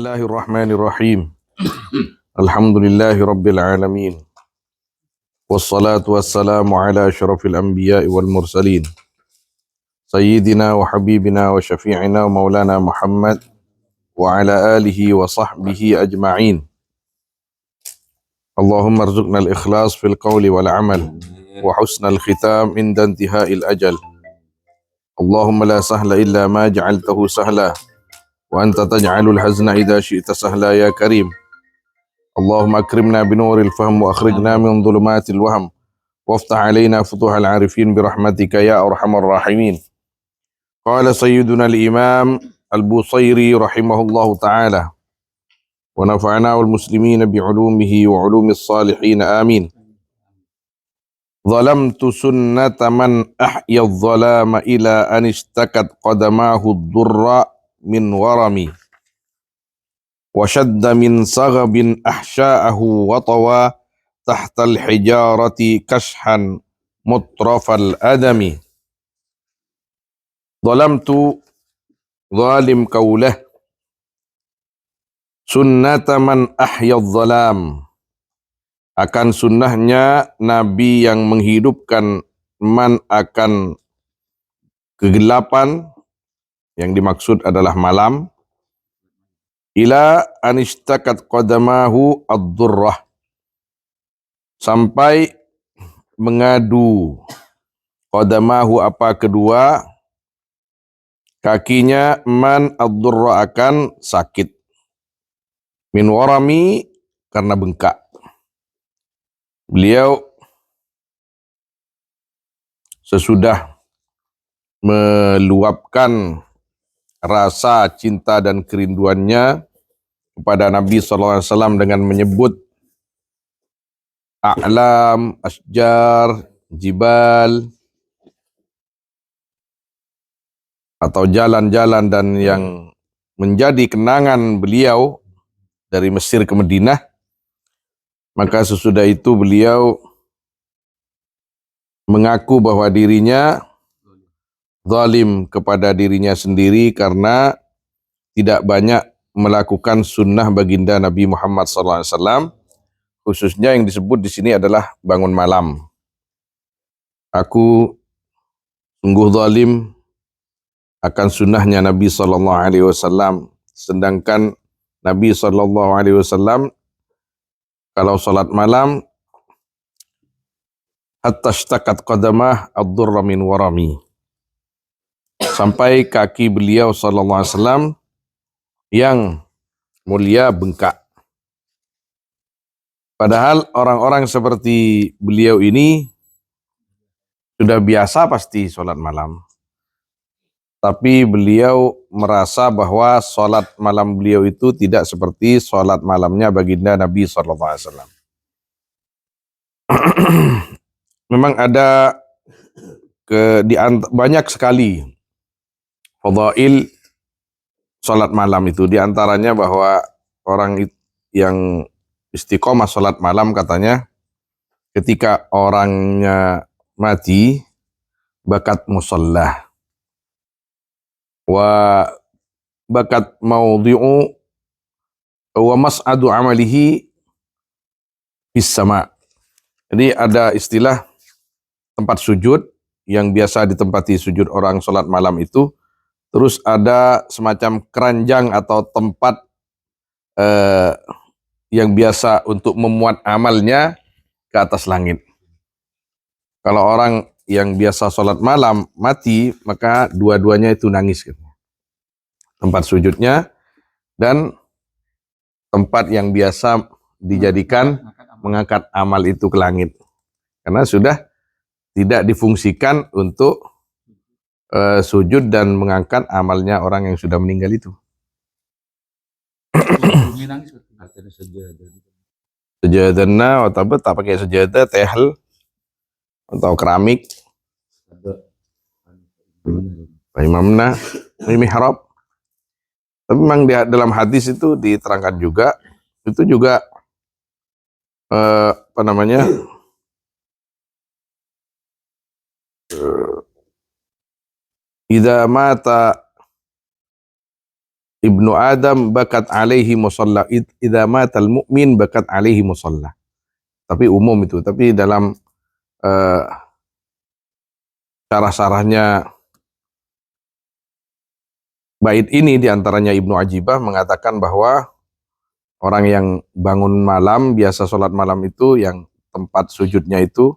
Bismillahirrahmanirrahim. Alhamdulillahi rabbil alamin. Wassalatu wassalamu ala asyrafil anbiya'i wal mursalin. Sayyidina wa habibina wa syafi'ina wa maulana Muhammad wa ala alihi wa sahbihi ajma'in. Allahumma arzuqna al-ikhlas fil qawli wal amal wa husnal khitam inda intiha'il ajal. Allahumma la sahla illa ma ja'altahu sahla wa anta taj'alul hazna idha syi'ta sahla ya karim. Allahumma akrimna binuril fahm wa akhrijna min dhulumatil wahm waftah alaina futuhal arifin birahmatika ya arhamar rahimin. Qala sayyiduna al-imam al-Busairi rahimahullahu ta'ala wa nafa'ana wal muslimina bi'ulumihi wa ulumis salihin amin. Zalamtu sunnata man ahya adh-dhalama ila an istakat qadamahu ad-durra min warami wa shadda min saghabin ahsya'ahu wa tawa tahtal hijarati kashan mutrafal adami. Zalamtu zalim kaulah sunnata man ahya adh-dhalam, akan sunnahnya Nabi yang menghidupkan man akan kegelapan, yang dimaksud adalah malam, ila anistakat qadamahu ad-durrah, sampai mengadu qadamahu apa kedua kakinya man ad-durra akan sakit, min warami karena bengkak. Beliau sesudah meluapkan rasa cinta dan kerinduannya kepada Nabi SAW dengan menyebut a'lam, asjar, jibal, atau jalan-jalan dan yang menjadi kenangan beliau dari Mesir ke Madinah. Maka sesudah itu beliau mengaku bahwa dirinya zalim kepada dirinya sendiri karena tidak banyak melakukan sunnah baginda Nabi Muhammad SAW, khususnya yang disebut di sini adalah bangun malam. Aku sungguh zalim akan sunnahnya Nabi SAW, sedangkan Nabi SAW kalau salat malam hatta ishtakat qadamah ad-durra min warami, sampai kaki beliau SAW yang mulia bengkak. Padahal orang-orang seperti beliau ini sudah biasa pasti salat malam. Tapi beliau merasa bahwa salat malam beliau itu tidak seperti salat malamnya baginda Nabi SAW. Memang ada banyak sekali fadail salat malam itu. Di antaranya bahwa orang yang istiqomah salat malam katanya ketika orangnya mati bakat musallah wa bakat maudhi'u wa mas'adu amalihi fis sama. Jadi ada istilah tempat sujud yang biasa ditempati sujud orang salat malam itu, terus ada semacam keranjang atau tempat yang biasa untuk memuat amalnya ke atas langit. Kalau orang yang biasa sholat malam mati, maka dua-duanya itu nangis. Tempat sujudnya dan tempat yang biasa dijadikan mengangkat amal itu ke langit. Karena sudah tidak difungsikan untuk sujud dan mengangkat amalnya orang yang sudah meninggal itu. Sejadah atau tak pakai sejadah, tehel atau keramik, imamna mihrab. Tapi memang dalam hadis itu diterangkan juga, itu juga idza mata ibnu Adam bakat alaihi musalla, idza matal mu'min bakat alaihi musalla. Tapi umum itu. Tapi dalam syarah-syarahnya bait ini diantaranya Ibnu Ajibah mengatakan bahwa orang yang bangun malam, biasa sholat malam itu yang tempat sujudnya itu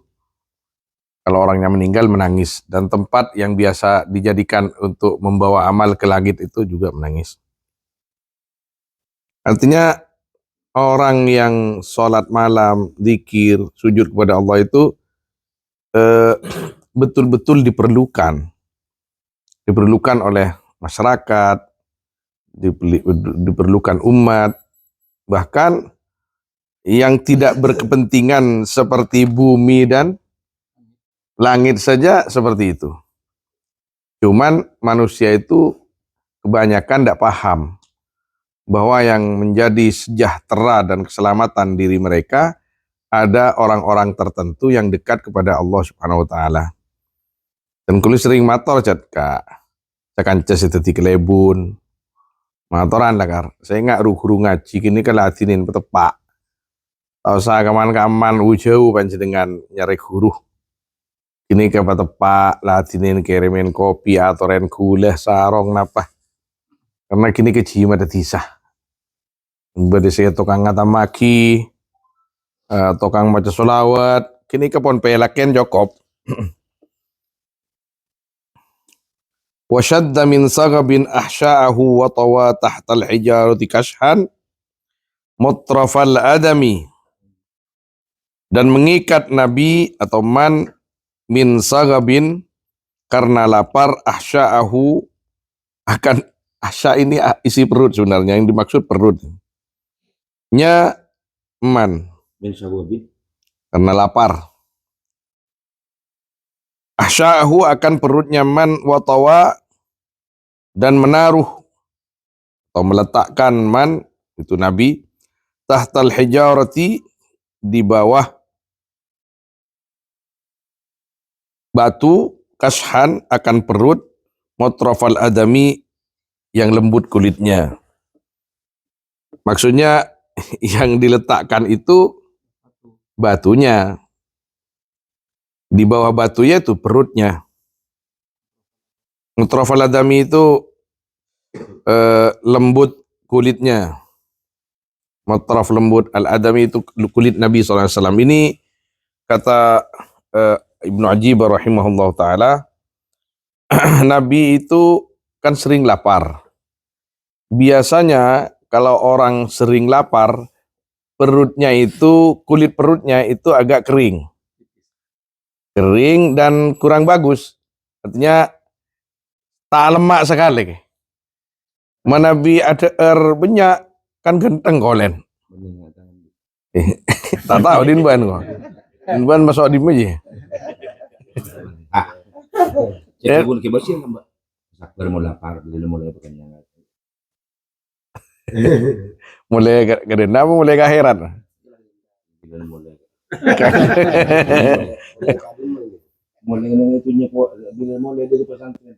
kalau orangnya meninggal menangis, dan tempat yang biasa dijadikan untuk membawa amal ke langit itu juga menangis. Artinya orang yang sholat malam, zikir, sujud kepada Allah itu betul-betul diperlukan oleh masyarakat, diperlukan umat, bahkan yang tidak berkepentingan seperti bumi dan langit saja seperti itu. Cuman manusia itu kebanyakan tidak paham bahwa yang menjadi sejahtera dan keselamatan diri mereka ada orang-orang tertentu yang dekat kepada Allah Subhanahu wa taala. Dan kulit sering mator cat kak, sekanca seteti kelebun, matoran lah kar. Saya nggak ruh ngaji kini ke latinin petepak. Tahu saya kaman-kaman ujau panjenengan nyari huruf. Kini ke petepak latinin kirimin kopi atau ren gula sarong napa. Karena kini ke jima ada tisah. Bade saya tukang ngatamaki, tukang maca solawat. Kini ke pon pelaken Jokop. وشد من صغب أحشاءه وطوى تحت الحجارة كشحا مطرف الأدم, dan mengikat Nabi atau man min sagabin karena lapar, ahsya'ahu akan, ahsya ini isi perut sebenarnya, yang dimaksud perut nya man min sagabin karena lapar, ahsya'ahu akan perutnya man watawa, dan menaruh atau meletakkan man itu Nabi tahtal hijarati di bawah batu, kashan akan perut, mutrafal adami yang lembut kulitnya. Maksudnya yang diletakkan itu batunya, di bawah batunya itu perutnya. Mutrafal adami itu lembut kulitnya. Mutraf lembut, al-adami itu kulit Nabi SAW. Ini kata Ibnu Ajibah rahimahullah ta'ala, Nabi itu kan sering lapar. Biasanya kalau orang sering lapar, perutnya itu, kulit perutnya itu agak kering. Kering dan kurang bagus. Artinya tak lemak sekali. Nabi ada banyak, kan genteng kolen. Tak tahu dinban kok. Dinban masuk di meja. Jadi pun kebasi Mbak. Sakbar mau lapar, mulai kekenyangan. Mulai gede apa mulai keakhiran? Mulai. Mulai itu nyepo, mulai dari pesantren.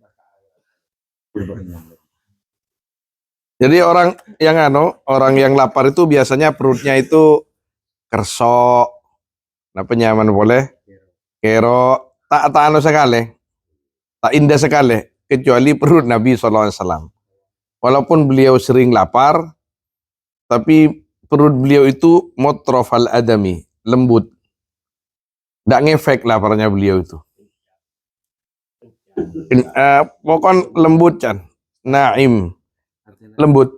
Jadi orang yang lapar itu biasanya perutnya itu kersok, apa nyaman boleh, kero, tak anu sekali, tak indah sekali, kecuali perut Nabi SAW. Walaupun beliau sering lapar, tapi perut beliau itu mutrafal adami, lembut, tidak ngefek laparnya beliau itu. Pokoknya lembut kan, naim. Lembut,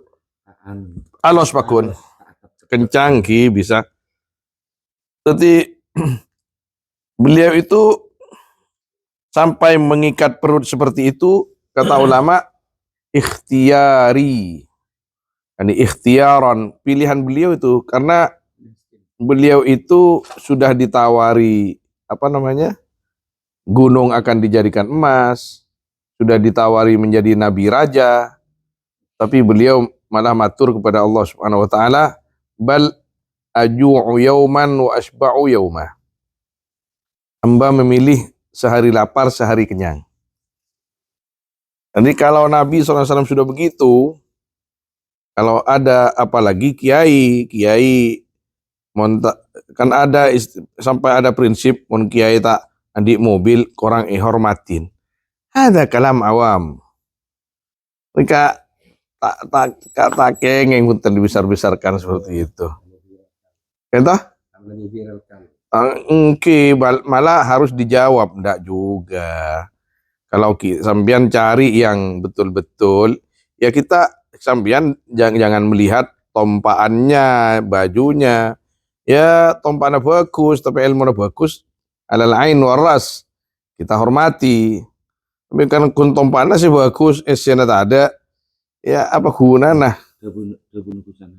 alos pakun, kencang ki bisa. Jadi beliau itu sampai mengikat perut seperti itu, kata ulama, ikhtiyari, ini ikhtiaran, pilihan beliau itu, karena beliau itu sudah ditawari gunung akan dijadikan emas, sudah ditawari menjadi nabi raja. Tapi beliau malah matur kepada Allah Subhanahu wa taala, bal aju'u yauman wa asba'u yauma. Hamba memilih sehari lapar, sehari kenyang. Jadi kalau Nabi SAW sudah begitu, Kalau ada apalagi kiai kan ada sampai ada prinsip mun kiai tak andi mobil korang hormatin. Ada kalam awam. Mereka tak kengeng pun dibesar-besarkan seperti itu. Kata? Malah harus dijawab, enggak juga. Kalau sambian cari yang betul-betul, ya kita sambian jangan melihat tompaannya, bajunya. Ya tompaannya bagus, tapi ilmunya bagus, alal ain waras. Kita hormati. Tapi kan kun tompaannya sih bagus, esnya tak ada, ya apa gunanya? Kebun kusana.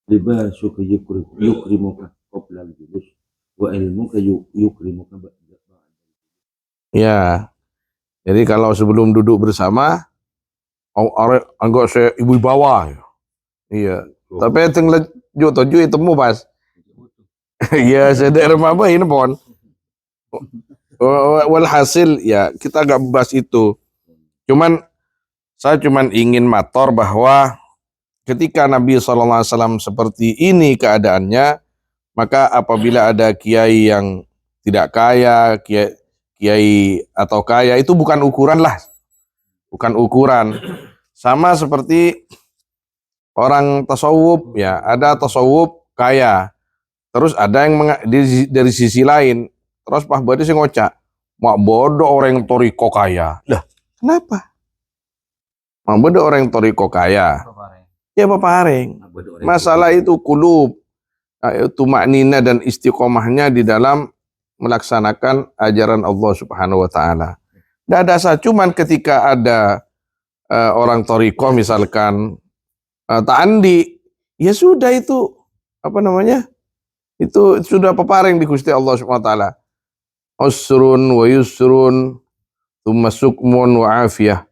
Libasuka yukrimuka qabla al-julus wa ilmuka yukrimuka ba'da. Ya, jadi kalau sebelum duduk bersama, anggap saya ibu bawa. Iya, tapi tinggal tujuh itu mu pas. Ya, sedek apa ini pon. Walhasil ya kita gak bahas itu. Saya cuman ingin mator bahwa ketika Nabi SAW seperti ini keadaannya, maka apabila ada kiai yang tidak kaya, kiai atau kaya, itu bukan ukuran lah. Bukan ukuran. Sama seperti orang tasawuf, ya ada tasawuf kaya. Terus ada yang dari sisi lain, terus Pak Badi sih ngocak, mak bodoh orang yang toriko kaya. Lah, kenapa? Mak bodoh orang yang toriko kaya. Ya peparing. Masalah itu kulub, itu maknina dan istiqomahnya di dalam melaksanakan ajaran Allah Subhanahu wa taala. Tidak ada salah, cuman ketika ada orang toriko misalkan ta'andi, ya sudah itu apa namanya? Itu sudah peparing di Gusti Allah Subhanahu wa taala. Usrun wa yusrun, tsumma sukmun wa afiyah.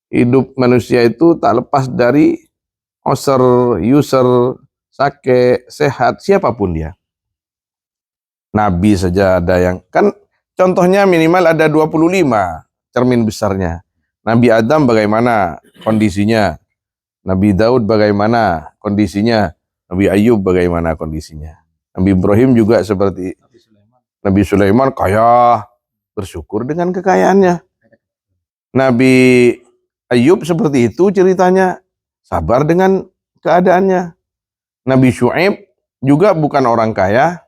Hidup manusia itu tak lepas dari usr, yusr, sakit, sehat, siapapun dia. Nabi saja ada yang, kan contohnya minimal ada 25 cermin besarnya. Nabi Adam bagaimana kondisinya? Nabi Daud bagaimana kondisinya? Nabi Ayub bagaimana kondisinya? Nabi Ibrahim juga seperti Nabi Sulaiman kaya, bersyukur dengan kekayaannya. Nabi Ayub seperti itu ceritanya, sabar dengan keadaannya. Nabi Syuaib juga bukan orang kaya.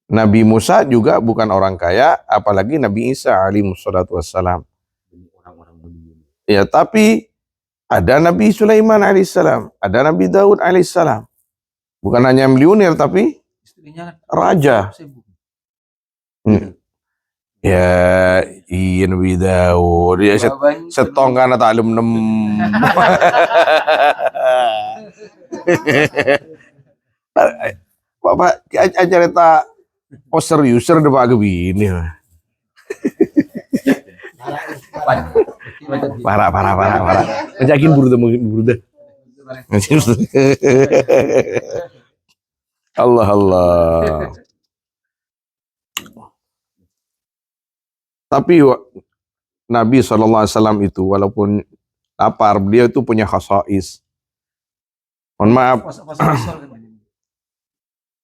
Nabi Musa juga bukan orang kaya, apalagi Nabi Isa alaihi wassalatu wassalam. Ya, tapi ada Nabi Sulaiman alaihissalam, ada Nabi Daud alaihissalam. Bukan hanya milioner tapi raja. Ya, iya Nabi Daud. Ya, setong kana ta'lum nem. Bapak cerita seriuser udah Pak begini. Parah. Ngajakin buru. Allah. Tapi Nabi SAW itu walaupun lapar, beliau itu punya khasais. Mohon maaf,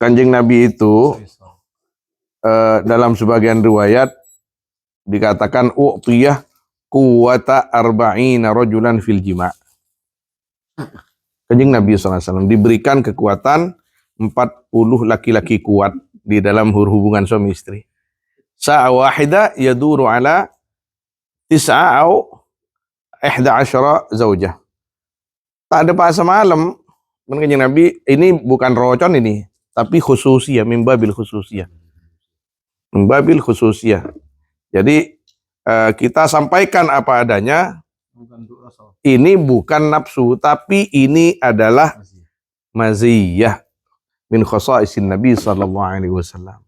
Kanjeng Nabi itu dalam sebagian riwayat dikatakan u'tiyah quwwata arba'ina rajulan fil jima'. Kanjeng Nabi SAW diberikan kekuatan 40 laki-laki kuat di dalam hubungan suami istri. Sa'a wahida yaduru ala tis'a au 11 zaujah. Tak ada pas malam, Kanjeng Nabi ini bukan rocon ini, tapi khususiyah, mimbabil khususiyah. Mimbabil khususiyah. Jadi kita sampaikan apa adanya. Ini bukan nafsu, tapi ini adalah maziyah min khasaisin Nabi sallallahu alaihi wasallam.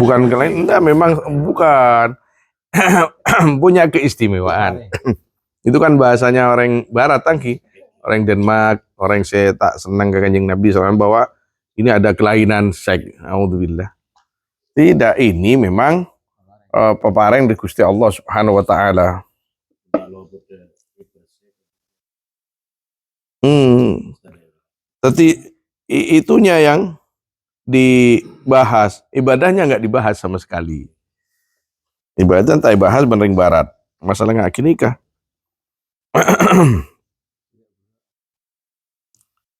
Bukan kalian, enggak, memang bukan. Punya keistimewaan. Itu kan bahasanya orang barat tangki, orang Denmark, orang saya tak senang ke Kanjeng Nabi SAW bahwa ini ada kelainan seks. Alhamdulillah. Tidak, ini memang pepareng di Gusti Allah Subhanahu wa taala. Tapi itunya yang dibahas, ibadahnya nggak dibahas sama sekali. Ibadah tak dibahas banding barat. Masalah nggak nikah.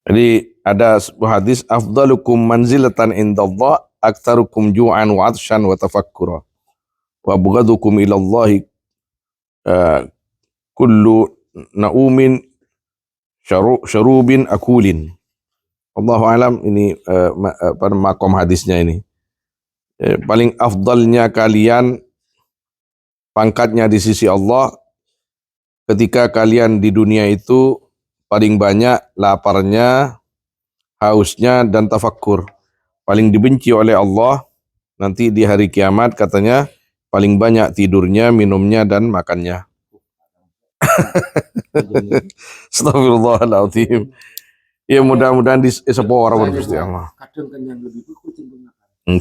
Jadi ada sebuah hadis, afdalukum manzilatan indallah aktsarukum ju'an wa 'atshan wa tafakkura wa abghadukum ilallahi kullu naumin syarubin akulin. Allahu alam, ini pada makom hadisnya ini. Paling afdalnya kalian pangkatnya di sisi Allah ketika kalian di dunia itu paling banyak laparnya, hausnya, dan tafakkur. Paling dibenci oleh Allah nanti di hari kiamat katanya paling banyak tidurnya, minumnya, dan makannya. Astagfirullahaladzim. Ya mudah-mudahan di sebuah orang Gusti Allah. Kadang kan yang lebih kucing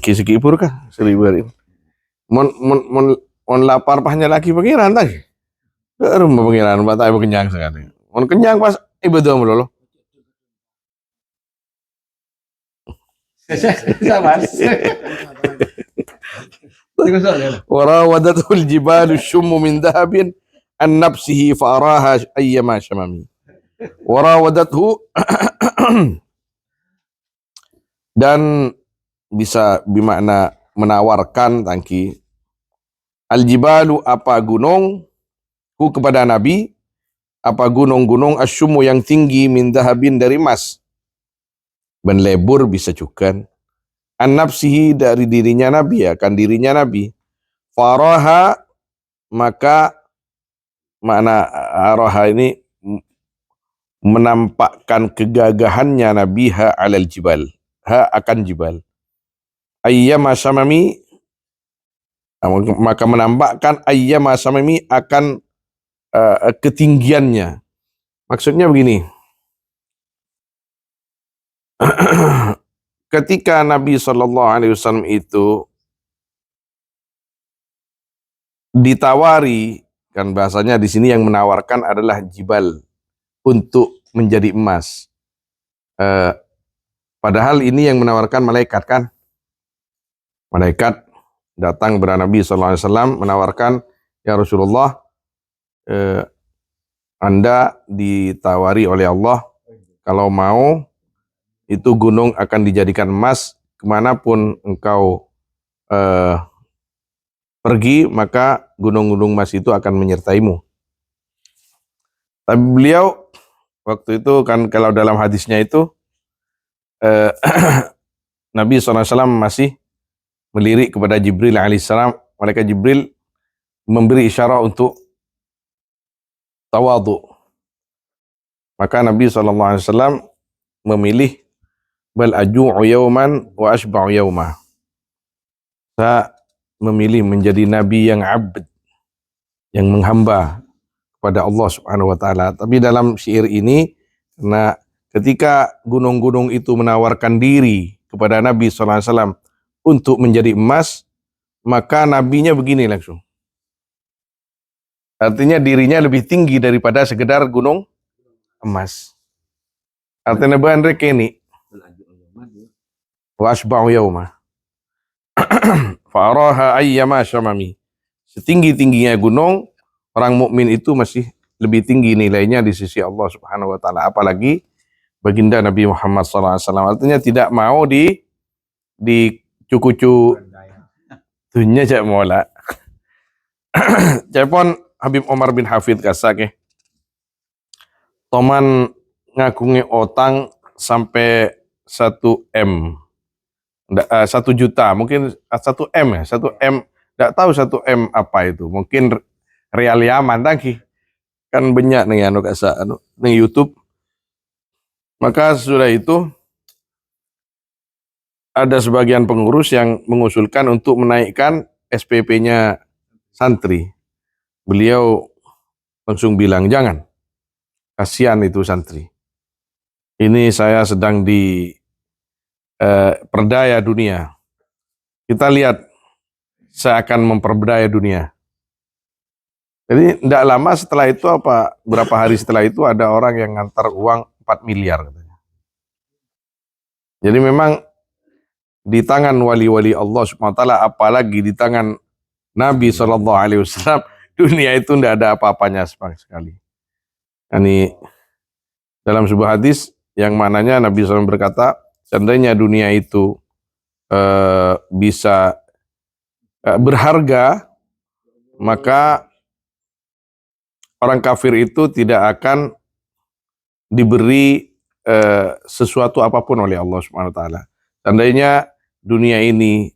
Kisi kipur kah? Seribuarin. Mon lapar pahnya lagi pengiran tadi. Rumah pengiran, mata ibu kenyang sekali. Mon kenyang pas ibadah mulu. Warawadatul jibalu syummu min dhahabin an nafsihi fa'araha ayyama syamami. Warawadathu dan bisa bermakna menawarkan tangki. Al-jibalu apa gunung hu kepada Nabi, apa gunung-gunung asyumu yang tinggi min dhahabin dari emas. Ben lebur bisa juga. An nafsihi dari dirinya Nabi, akan dirinya Nabi. Faraha maka makna araha ini menampakkan kegagahannya Nabi alal jibal, akan jibal. Ayyama samami maka menampakkan ayyama samami akan ketinggiannya. Maksudnya begini. Ketika Nabi SAW itu ditawari, kan bahasanya di sini yang menawarkan adalah jibal untuk menjadi emas. Padahal ini yang menawarkan malaikat kan. Malaikat datang kepada Nabi SAW menawarkan, ya Rasulullah, Anda ditawari oleh Allah, kalau mau itu gunung akan dijadikan emas, kemanapun engkau pergi, maka gunung-gunung emas itu akan menyertaimu. Tapi beliau waktu itu kan kalau dalam hadisnya itu Nabi SAW masih melirik kepada Jibril alaihissalam. Malaikat Jibril memberi isyarat untuk tawadhu. Maka Nabi SAW memilih bal aju'u yawman wa ashba'u yawma. Saya memilih menjadi Nabi yang abd, yang menghamba kepada Allah Subhanahu wa taala. Tapi dalam syair ini, karena ketika gunung-gunung itu menawarkan diri kepada Nabi SAW untuk menjadi emas, maka nabinya begini langsung. Artinya dirinya lebih tinggi daripada sekedar gunung emas. Artinya bahan rekeni. Wa asba'u yawma. Fa'araha ayyama syamami. Setinggi-tingginya gunung, orang mukmin itu masih lebih tinggi nilainya di sisi Allah Subhanahu wa taala, apalagi baginda Nabi Muhammad SAW. Artinya tidak mau di cucu dunya cak mola. Cepon Habib Omar bin Hafid kasake. Toman ngakungi otang sampai 1 M. 1 juta, mungkin 1 M ya, 1 M. Tidak tahu 1 M apa itu. Mungkin real Yaman tadi. Kan banyak nih anu kasa anu ning YouTube. Maka sudah itu ada sebagian pengurus yang mengusulkan untuk menaikkan SPP-nya santri. Beliau langsung bilang jangan. Kasihan itu santri. Ini saya sedang di perdaya dunia. Kita lihat, saya akan memperdaya dunia. Jadi tidak lama setelah itu, berapa hari setelah itu ada orang yang ngantar uang 4 miliar katanya. Jadi memang di tangan wali-wali Allah Subhanahu wa taala, apalagi di tangan Nabi SAW, dunia itu tidak ada apa-apanya sama sekali. Ini dalam sebuah hadis yang mananya Nabi SAW berkata, seandainya dunia itu bisa berharga, maka orang kafir itu tidak akan diberi sesuatu apapun oleh Allah Subhanahu wa taala. Seandainya dunia ini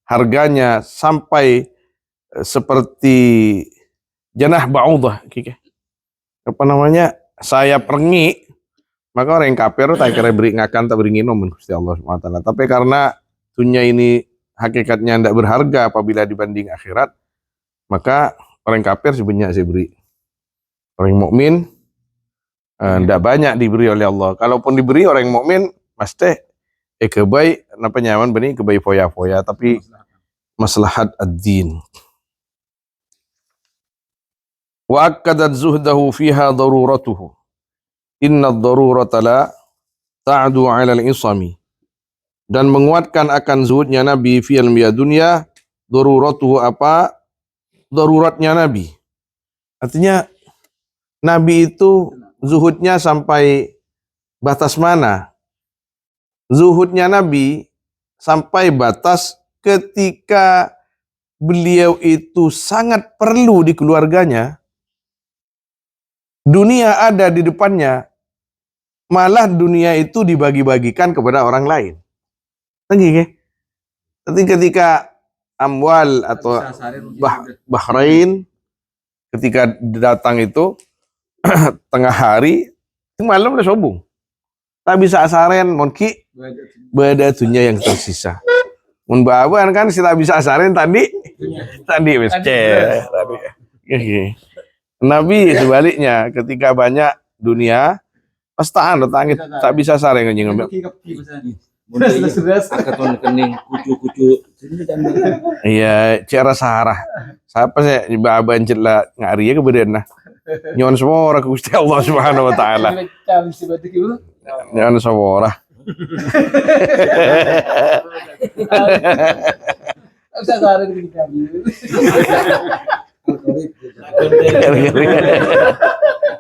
harganya sampai seperti janah ba'udah, apa namanya, sayap rengi, maka orang yang kafir tak kira beri ngakan tak beri nginom Gusti Allah Subhanahu wa taala. Tapi karena dunia ini hakikatnya tidak berharga apabila dibanding akhirat, maka orang kafir sebenarnya saya beri. Orang mukmin tidak banyak diberi oleh Allah. Kalaupun diberi orang mukmin pasti kebaik apa nyaman benih kebaik foya-foya, tapi maslahat ad-din. Wa akkadat zuhdahu fiha daruratuhu. Inna ad-darurata la ta'du 'ala al-isami. Dan menguatkan akan zuhudnya Nabi fi dunia, daruratuhu apa? Daruratnya Nabi. Artinya Nabi itu zuhudnya sampai batas mana? Zuhudnya Nabi sampai batas ketika beliau itu sangat perlu di keluarganya, dunia ada di depannya, malah dunia itu dibagi-bagikan kepada orang lain. Tapi ketika amwal atau Bahrain, ketika datang itu tengah hari, malam udah sobung. Tak bisa asaren, monki beda dunia yang tersisa. Mun baban kan si tak bisa asaren tadi wis Nabi sebaliknya, ketika banyak dunia pas taan tak bisa asaren anjing. Akaton kening kucu-kucu. Iya, cara sarah. Siapa sih baban celah ngari ya kebedean nah. Nyon semua orang Gusti Allah Subhanahu wa taala. Nyon semua orang.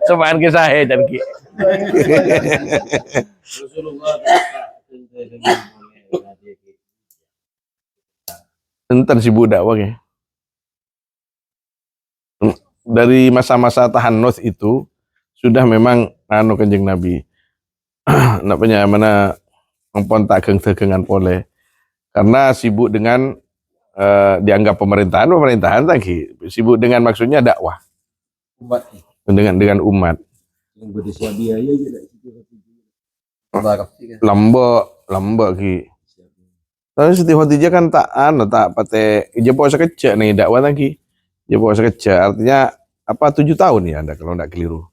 Semaan kisah dan ki. Enten si budak wae. Dari masa-masa tahannuts itu sudah memang Kanjeng Nabi napanya mana ampun tak geng-gengan pole karena sibuk dengan dianggap pemerintahan lagi sibuk dengan maksudnya dakwah Umat dengan umat yang berdasar biaya lembek ki. Tapi Siti Khadijah kan tak pate dia puasa kecil nih dakwah lagi. Dia puasa kecil artinya apa 7 tahun ya Anda kalau enggak keliru.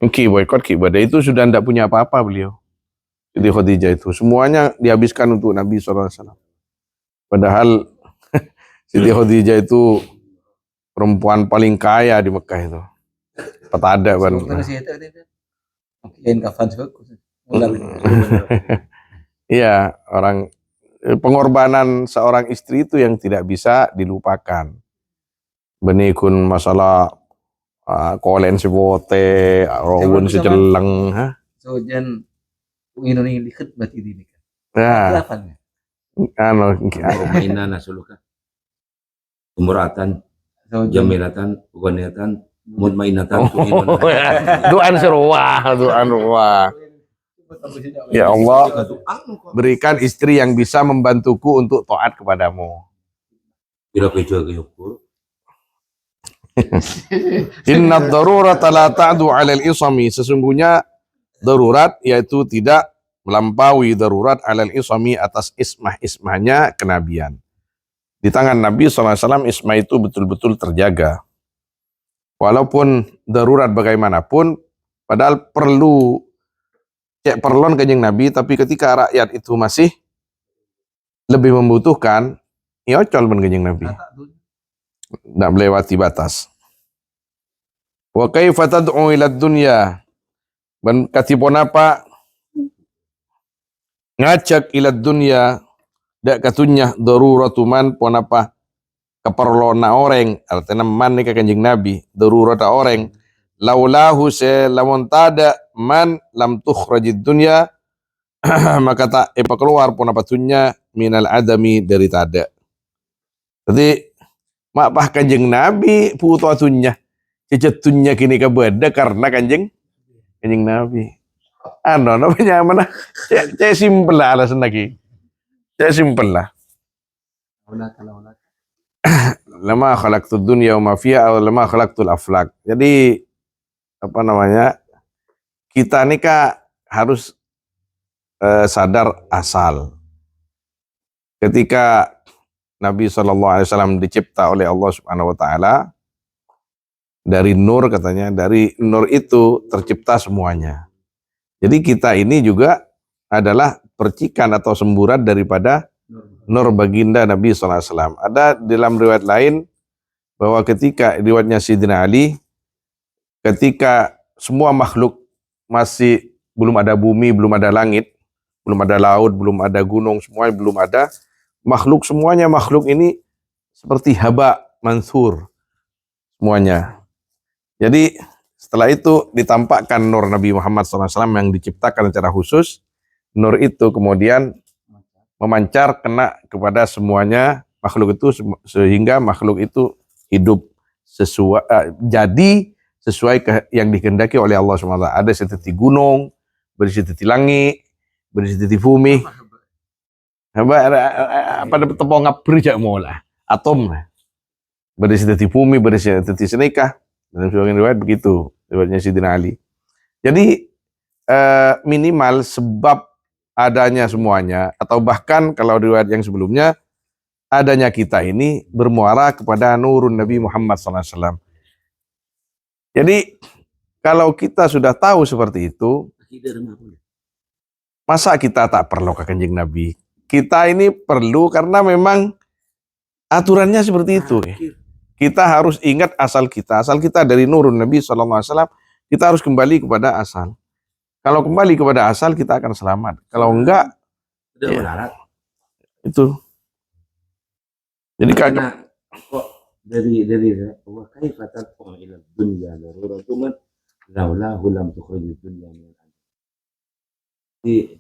Boykot itu sudah tidak punya apa-apa beliau. Siti Khadijah itu semuanya dihabiskan untuk Nabi SAW. Padahal Siti Khadijah itu perempuan paling kaya di Mekah itu. Petada ban. Iya, orang pengorbanan seorang istri itu yang tidak bisa dilupakan. Benikun masalah kolen sebote, rawon seceleng, So jan Indonesia dikit berarti ini kan. Nah, mainan asuluka. Umuratan, jamilatan, waniyatan, mutmainatan. Doan seruah. Ya Allah, berikan istri yang bisa membantuku untuk taat kepadamu. Kira kejo keyukur. Inna darurata la ta'du 'alal isami. Sesungguhnya darurat yaitu tidak melampaui darurat 'alal isami atas ismahnya kenabian. Di tangan Nabi SAW ismah itu betul-betul terjaga. Walaupun darurat bagaimanapun, padahal perlu cek perlon kanjeng Nabi, tapi ketika rakyat itu masih lebih membutuhkan, ya ocol ben kanjeng Nabi. Tidak melewati batas. Wa kaifa tad'u ila dunya? ban katipon apa ngajak ila dunya dak katunya daruratu man pon apa keperluan orang artinya man ni kanjeng Nabi darurat orang laulahu se lamun tada man lam tukhrajid dunya maka tak keluar pun apa tunya minal adami dari tada. Jadi mak pah kanjeng Nabi putu atunya cecetunya kini kabeda karena kanjeng Nabi. Ano namanya mana? Cek simpel lah alasan lagi. Cek simpel lah. Lama khalaqtud dunya wa ma fiha atau lama khalaqtul aflak. Jadi apa namanya? Kita ini harus sadar asal. Ketika Nabi SAW dicipta oleh Allah Subhanahu Wa Taala dari nur katanya, dari nur itu tercipta semuanya. Jadi kita ini juga adalah percikan atau semburat daripada nur baginda Nabi SAW. Ada dalam riwayat lain bahwa ketika riwayatnya Sayyidina Ali, ketika semua makhluk masih belum ada bumi, belum ada langit, belum ada laut, belum ada gunung, semuanya belum ada. Semuanya makhluk ini seperti haba mansur semuanya. Jadi setelah itu ditampakkan nur Nabi Muhammad SAW yang diciptakan secara khusus. Nur itu kemudian memancar kena kepada semuanya makhluk itu sehingga makhluk itu hidup jadi sesuai yang dikehendaki oleh Allah SWT. Ada seperti gunung, seperti langit, seperti bumi. Pada tepung ngabri jak mola atom berisi dari bumi, berisi dari senikah. Dalam sebagian riwayat begitu riwayatnya Sayyidina Ali. Jadi minimal sebab adanya semuanya atau bahkan kalau riwayat yang sebelumnya adanya kita ini bermuara kepada nurun Nabi Muhammad SAW. Jadi kalau kita sudah tahu seperti itu, masa kita tak perlu ke kanjeng Nabi? Kita ini perlu karena memang aturannya seperti itu. Kita harus ingat asal kita. Asal kita dari nurun Nabi SAW. Kita harus kembali kepada asal. Kalau kembali kepada asal kita akan selamat. Kalau enggak, ya, itu. Jadi karena kok dari wa kaifa tad'u ila dunya daruratuman laula lam tukhrij dunya min di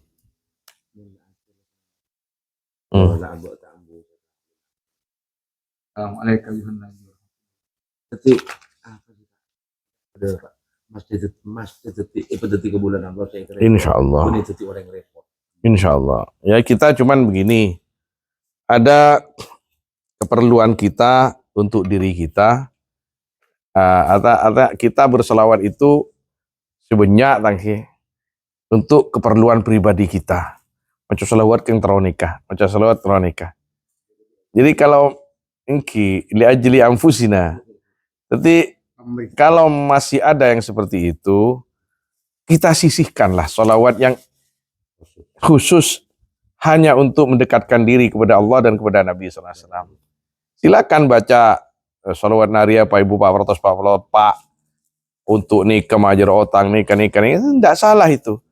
Tapi ada masjid ke bulan Allah saya kira. Insyaallah. Ini jadi orang repot. Insyaallah. Ya kita cuman begini. Ada keperluan kita untuk diri kita. Ada kita berselawat itu sebanyak tangki untuk keperluan pribadi kita. Macam selawat yang teronikah, macam selawat teronikah. Jadi kalau engki li ajli anfusina. Tapi kalau masih ada yang seperti itu, kita sisihkanlah sholawat yang khusus hanya untuk mendekatkan diri kepada Allah dan kepada Nabi SAW. Silakan baca sholawat naria Pak Ibu Pak Protos Pak Pelot Pak untuk nikah majar otang nikah tidak salah itu.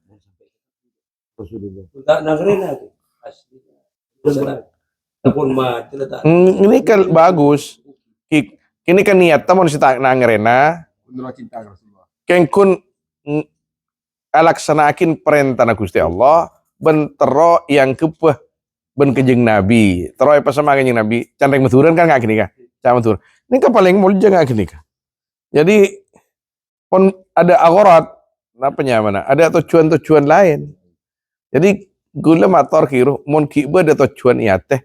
Ini kan bagus. Ini kan niat teman si tak nangerena. Kengkun alaksanakin perintah Gusti Allah bentero yang kepeh ben kejeng Nabi. Tero apa sama kejeng Nabi? Candeng meturan kan nggak gini kah? Cuma metur. Ini kan paling mulia nggak gini kah? Jadi pun ada agorat, apa mana? Ada tujuan-tujuan lain. Jadi gula motor kiro, mon kiba ada tujuan iya teh.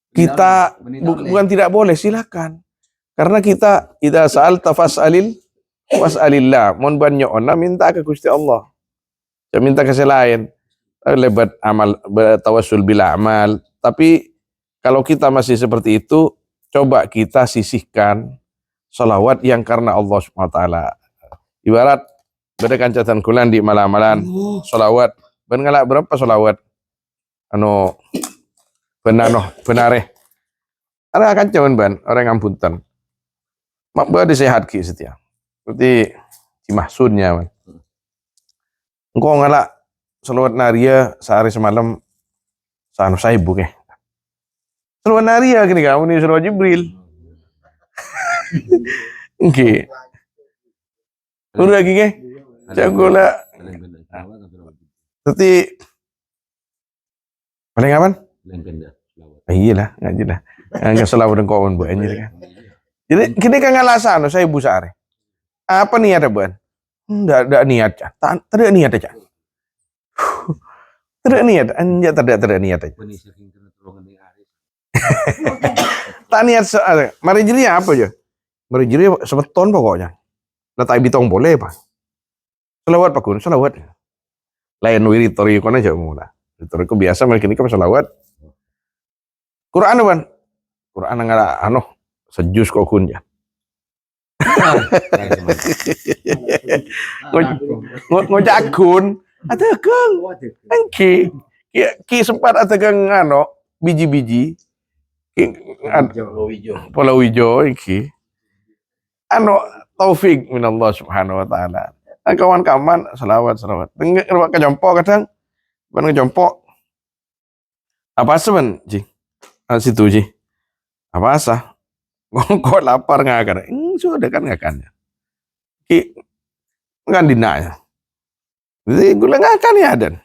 Kita bukan tidak boleh, silakan. Karena kita idza sa'alta fas'alil was'alillah. Mon banyak ona minta ke Gusti Allah. Jangan minta ke selain. Lebat amal bertawassul bila amal. Tapi kalau kita masih seperti itu, coba kita sisihkan sholawat yang karena Allah Subhanahu wa taala. Ibarat beda kancatan kulan di malam-malam sholawat. Ben ngalak berapa sholawat? Benareh. Ada kan cuman ban orang ngampunten. Mak bade sehat ki setia. Berarti si mahsunnya man. Engkau ngalak selawat naria sehari semalam sanu saibu ke. Selawat naria gini kamu nih selawat Jibril. Oke. Udah lagi ke. Jagolah. Paling pendek selawat atau selawat Jibril? Tapi paling aman? Paling pendek selawat. Iyalah, ngaji lah. Enggak selawat dengan kawan bu anjir kan. Jadi kini kan ngalah sanu saibu sehari. Apa niatnya buan? Tidak niat, tidak niat aja. Tidak niat, anja tidak niat aja. Ini saking kena tolongan di hari. Tak niat mari jadi apa aja? Mari jadi sebeton pokoknya. Letak bitong boleh pak. Selawat pak kun, selawat. Lain wiritori kon aja mula. Wiritori ko biasa mereka ini kan selawat. Quran ban. Quran nggak sejus kok kun ya. Ngojak kun, ada kang, ki sempat ada kang biji-biji, Pulau Wijo iki, taufik minallah subhanahu wa taala. Kawan-kawan selawat. Dengar kejompo kadang, kejompo. Apa seben, Ji? Situ Ji. Apa asa? Kok lapar nggak kan? Sudah kan nggak kan ya? Ki nggak dinanya. Jadi gue nggak akan ya dan.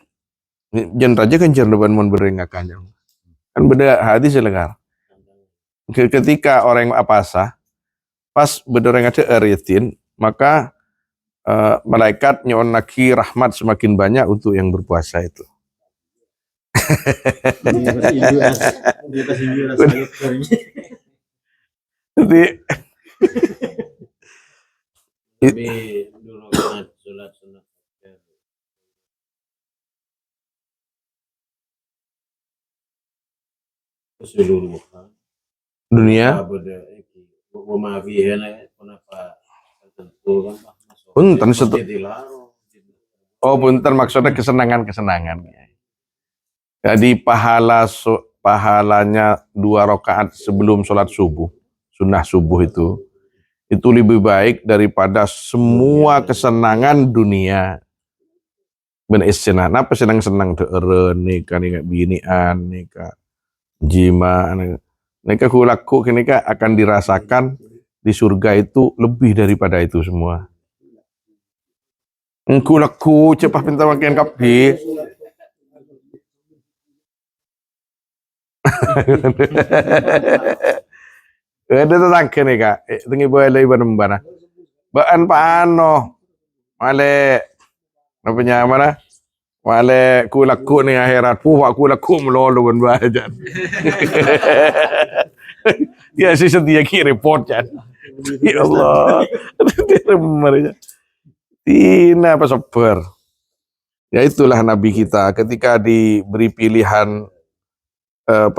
Jan raja kan cerdeban mon bereng nggak kan beda hadis lengar. Ketika orang yang apa sah, pas beroreng ada eritin, maka malaikat nyonaki rahmat semakin banyak untuk yang berpuasa itu. Jadi dulu kan sholat sunat keseluruhan dunia wama fiha kenapa tertentu kan punten punten maksudnya kesenangan. Jadi pahalanya 2 rakaat sebelum sholat subuh, sunnah subuh itu lebih baik daripada semua kesenangan dunia. Ben istina, napa senang-senang teureun nikah binian nikah jima nikah kulaku nikah akan dirasakan di surga itu lebih daripada itu semua. Kulaku cepat pintar makin kapi. Ada tetangga nih kak, tengi boleh ibu nembana. Baan paano, male, namanya mana? Male kulaku nih akhirat, puak kulaku melolo kan bajan. Dia sih setia report kan. Ya Allah, Tina apa sabar. Ya itulah Nabi kita ketika diberi pilihan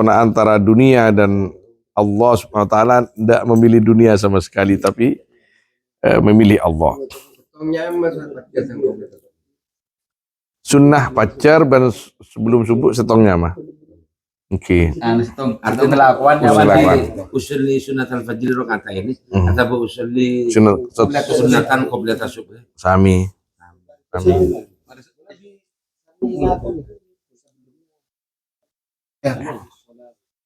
antara dunia dan Allah Subhanahu wa taala tidak memilih dunia sama sekali tapi memilih Allah. Sunnah pacar dan sebelum subuh setongnya mah. Oke. Setong artinya lakuan Usulli sunat al-fajr rakaat ini atau usulli sunatan qoblata subuh. Sami.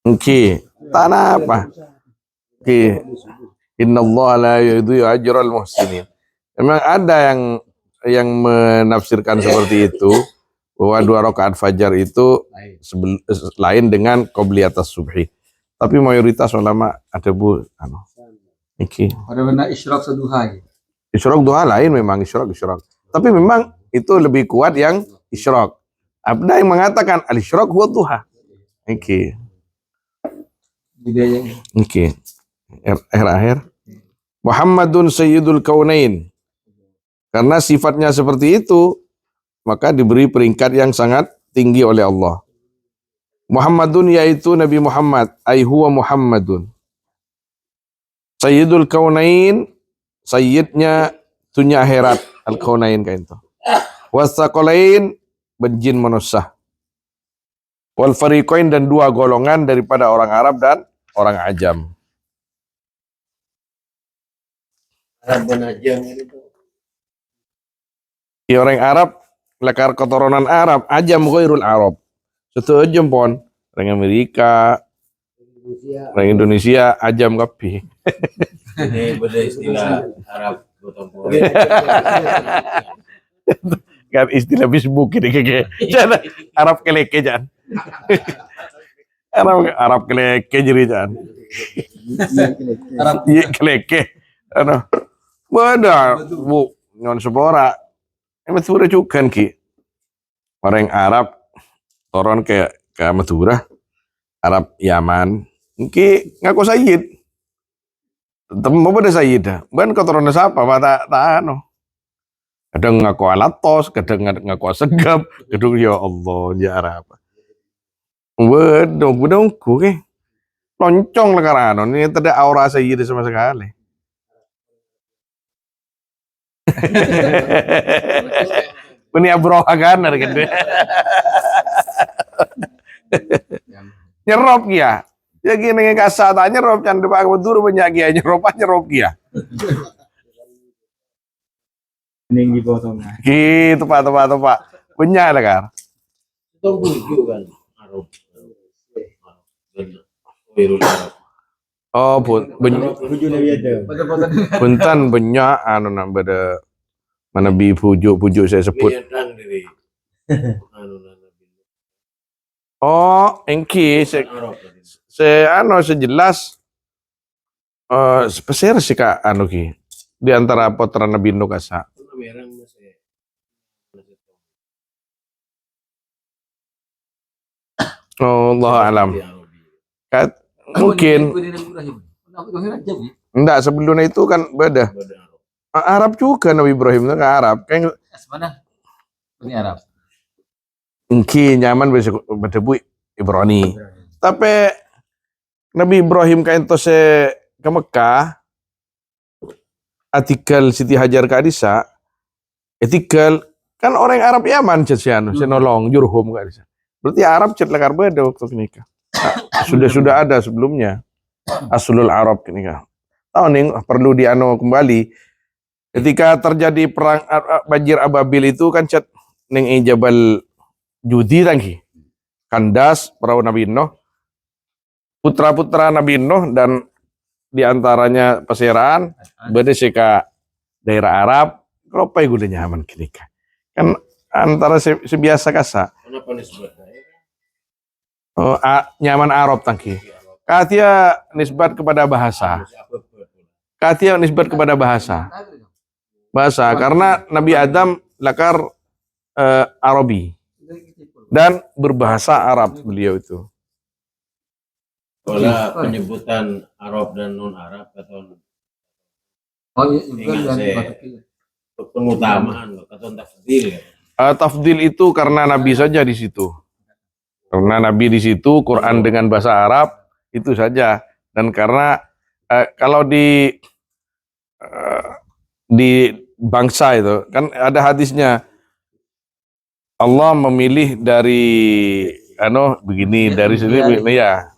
Oke. Tanah apa? Oke. Innallaha la yudhi'u ajral muhsinin. Memang ada yang menafsirkan seperti itu bahwa 2 rakaat fajar itu lain dengan qobliyatas subhi. Tapi mayoritas ulama ada iki. Ada benar isyraq seduha. Isyraq duha lain memang isyraq. Tapi memang itu lebih kuat yang isyraq. Ada yang mengatakan al-isyraq huwa duha. Iki. Iki. Akhir. Muhammadun sayyidul kaunain. Karena sifatnya seperti itu, maka diberi peringkat yang sangat tinggi oleh Allah. Muhammadun yaitu Nabi Muhammad, ai huwa Muhammadun. Sayyidul kaunain, sayyidnya dunia akhirat, al-kaunain kain itu. Wasaqalain, benjin manusia. Wal fariqain dan 2 golongan daripada orang Arab dan orang Ajam. Arab dan Ajam itu. Orang Arab lekar keturunan Arab, ajam ghairul Arab. Setuju pon, orang Amerika, orang Indonesia, ajam kabeh. Ini beda istilah Arab gotong royong. Kan istilah Facebook ini kayak jangan Arab keleke jangan. Arab keleke jadi jangan. Iya keleke. Ano. Bada bu nyon sebora. Madura juga kan ki. Orang Arab turun ke Madura. Arab Yaman. Ki ngaku Sayyid. Temu pada Sayyid dah. Ban keturunan siapa? Mata tak ano. Kadang ngaku alatos, kadang ngaku segap, kadang ya Allah, ya Arab. Waduh, budongku ke. Loncong lah karena ini tidak aura Sayyid sama sekali. Ini abroh kan ada kan. Nyerop ya. Ya gini kasar tak nyerop kan depan Madura banyak dia nyerop dia. Ning dipotong. Gitu Pak. Banyak ada kan. Itu bujuk kan Arab. Ghairul Arab. Oh, Bujune biasa. punten banyak anu nak beda mana bi pujuk saya sebut. Biadang diri. Anu Oh, engki Arab tadi. sejelas spesial sih Kak anu ki di antara putra Nabi Nuh kasa. Merang masih. Oh, Allah alam. Kat, mungkin enggak sebelumnya itu kan beda. Arab juga Nabi Ibrahim itu kan Arab. Kan Mana? Ini Arab. engki nyaman beda bu Ibrani. Tapi Nabi Ibrahim kain to se ke Mekah atikal Siti Hajar ke Adisa etikal kan orang Arab Yaman cesiano senolong Jurhum ke Adisa. Berarti Arab cet lekar beda waktu nikah. Sudah ada sebelumnya. Aslul Arab nikah. Tahu nih perlu diano kembali. Ketika terjadi perang banjir ababil itu kan cet ning Jabal Judi tangki. Kandas perahu Nabi Nuh. Putra-putra Nabi Nuh dan diantaranya Pasiraan beda seka daerah Arab. Kalau apa yang udah nyaman kini kan antara sebiasa kasa. Kenapa nisbat? Oh, nyaman Arab tangki. Katia nisbat kepada bahasa. Katia nisbat kepada bahasa. Bahasa karena Nabi Adam lakar Arabi dan berbahasa Arab beliau itu. Kalau penyebutan Arab dan non Arab atau Oh iya, pengutamaan atau tafdil ya. Tafdil itu karena Nabi saja di situ. Karena Nabi di situ, Quran dengan bahasa Arab itu saja. Dan karena kalau di bangsa itu kan ada hadisnya Allah memilih dari begini dari sini ya.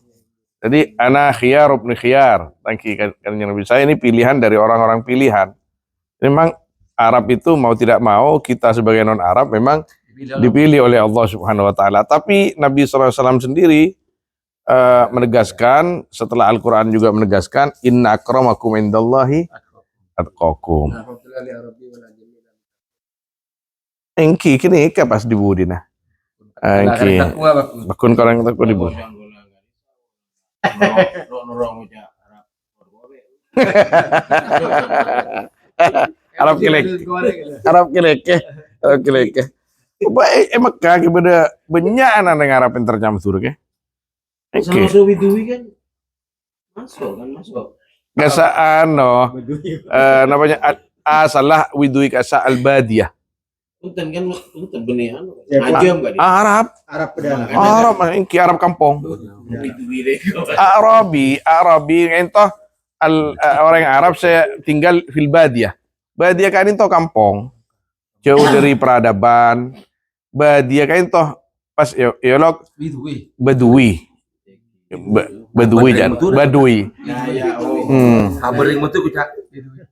Jadi ana khiyar ibn khiyar. Tangki kan Nabi saya ini pilihan dari orang-orang pilihan. Memang Arab itu mau tidak mau kita sebagai non Arab memang dipilih oleh Allah Subhanahu wa taala. Tapi Nabi SAW sendiri menegaskan setelah Al-Qur'an juga menegaskan inna akramakum indallahi atqakum. Engki kini ke pas dibudi nah. Engki. Bakun korang takut dibudi. Arab keleke. Emak kaki beda banyak anak Arab yang tercampur ke. Sama Widui kan masuk. Kasa namanya salah Widui kasa Al-Badiyah. Punten benih ajam kan. Arab perdana. Arab engki Arab kampung. Widui deh. Arabi ento orang Arab saya tinggal fil Badiyah. Badiyah kan itu kampung. Jauh dari peradaban. Badiyah kan itu pas yolok Badui. Badui jan. Badui. Kabaring metu kucak.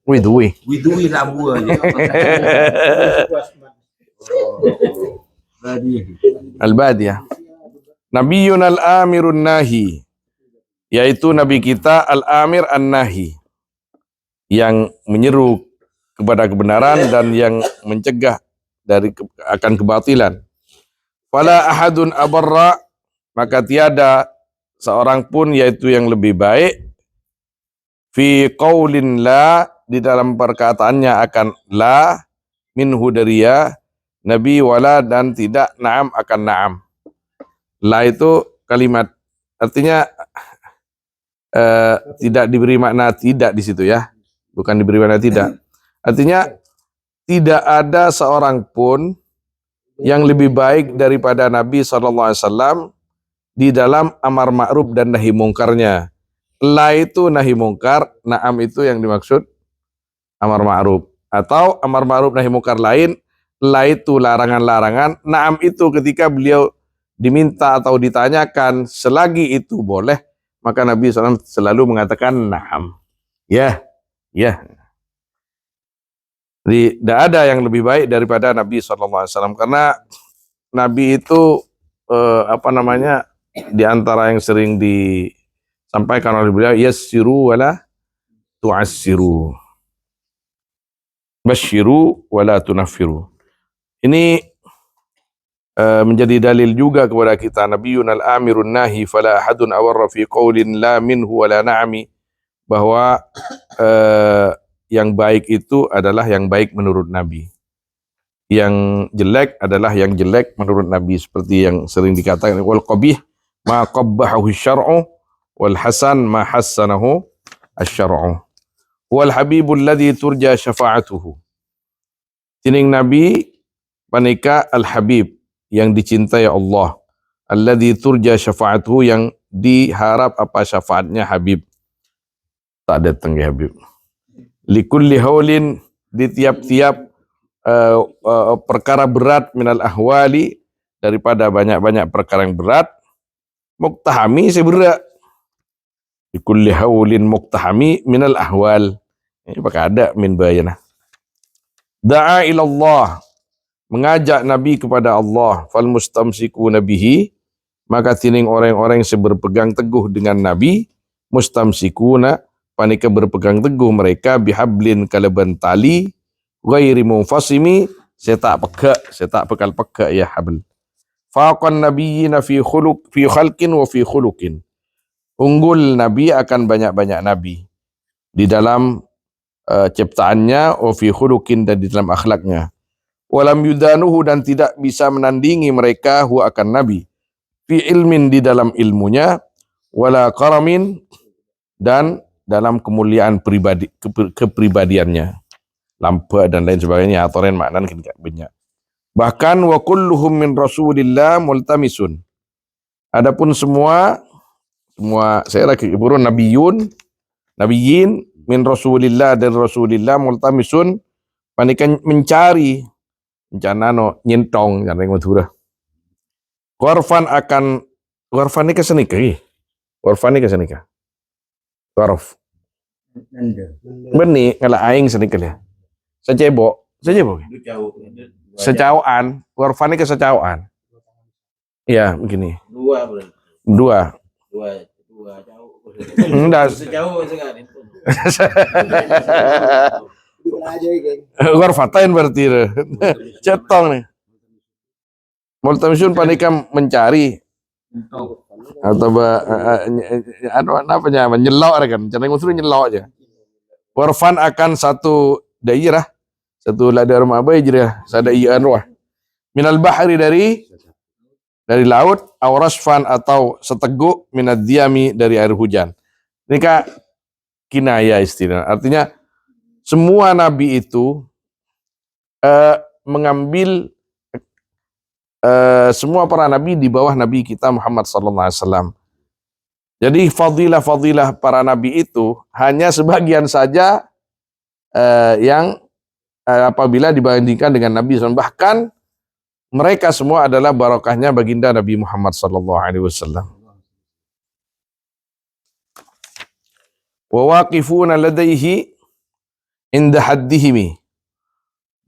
Widui Widui labu aja. Al-Badiyah. Nabiyun al-amirun nahi, yaitu nabi kita al-amir an-nahi, yang menyeru kepada kebenaran dan yang mencegah dari akan kebatilan. Fala ahadun abarra, maka tiada seorang pun yaitu yang lebih baik fi qaulin la, di dalam perkataannya akan la, minhu dari ya nabi, wala, dan tidak na'am akan na'am. La itu kalimat, artinya tidak diberi makna tidak di situ ya, bukan diberi makna tidak. Artinya tidak ada seorang pun yang lebih baik daripada Nabi SAW di dalam amar ma'ruf dan nahi mungkarnya. La itu nahi mungkar, na'am itu yang dimaksud amar ma'ruf. Atau amar ma'ruf nahi mungkar lain, la itu larangan-larangan, na'am itu ketika beliau diminta atau ditanyakan, selagi itu boleh, maka Nabi SAW selalu mengatakan na'am. Ya, ya. Jadi tidak ada yang lebih baik daripada Nabi SAW, karena Nabi itu di antara yang sering disampaikan oleh beliau, yassiru wala tu'assiru, basyiru wala tunaffiru. Ini menjadi dalil juga kepada kita, Nabiyun al-amirun nahi fala ahadun awarra fi qawlin la minhu wala na'ami, bahwa yang baik itu adalah yang baik menurut Nabi, yang jelek adalah yang jelek menurut Nabi, seperti yang sering dikatakan, wal qabih ma qabbahahu syar'u wal hasan ma hassanahu asy-syar'u wal habibul ladzi turja syafa'atuhu. Tining Nabi panika al-habib, yang dicintai Allah, alladzi turja syafa'atuhu, yang diharap apa syafaatnya Habib. Tak datang ya Habib. Likulli haulin, di tiap-tiap perkara berat, minal ahwali, daripada banyak-banyak perkara yang berat, muktahami seberat. Likulli haulin muktahami minal ahwal. Ini pakai ada min bayana. Da'a ilallah, mengajak Nabi kepada Allah. Fal mustamsiku nabihi, maka tining orang-orang yang berpegang teguh dengan Nabi, mustamsikuna, panika berpegang teguh mereka, bihablin kalaban tali, ghairi munfasimi, saya tak bekal peka ya habl. Faqan nabiyina fi khalqin wa fi khuluqin, unggul Nabi akan banyak-banyak Nabi di dalam ciptaannya, wa fi khuluqin, dan di dalam akhlaknya. Walam yudanuhu, dan tidak bisa menandingi mereka hu akan Nabi, fi ilmin, di dalam ilmunya, wala karamin, dan dalam kemuliaan pribadi, kepribadiannya, lampa dan lain sebagainya, atoren maknan banyak. Bahkan wa kulluhum min rasulillah multamisun, adapun semua saya lagi burun nabiyin min rasulillah, dari rasulillah, multamisun, panikan mencari, janano nyentong, jangan yang madura. Warfan ini kesenika, warfan ini kesenika. Warf. Beni ngala aing senikal ya. Secebo. Secauan, warfan ini kesecauan. Iya, begini. Dua jauh. Enggak. Sejauh sekali. Warfatain berarti. Cetong nih. Multamisun panika mencari atau nyelok kan, jangan musuh nyelok aja. Warfan akan satu daerah, satu ladar mabai jirah, sada iyan ruah. Minal bahri, dari laut, awrasfan, atau seteguk, minad diami, dari air hujan. Ini kak kinaya istilah, artinya semua nabi itu mengambil semua para nabi di bawah Nabi kita Muhammad SAW. Jadi fadilah-fadilah para nabi itu hanya sebagian saja yang apabila dibandingkan dengan Nabi SAW. Bahkan mereka semua adalah barokahnya baginda Nabi Muhammad SAW. Wa waqifuna ladaihi inda haddihimi,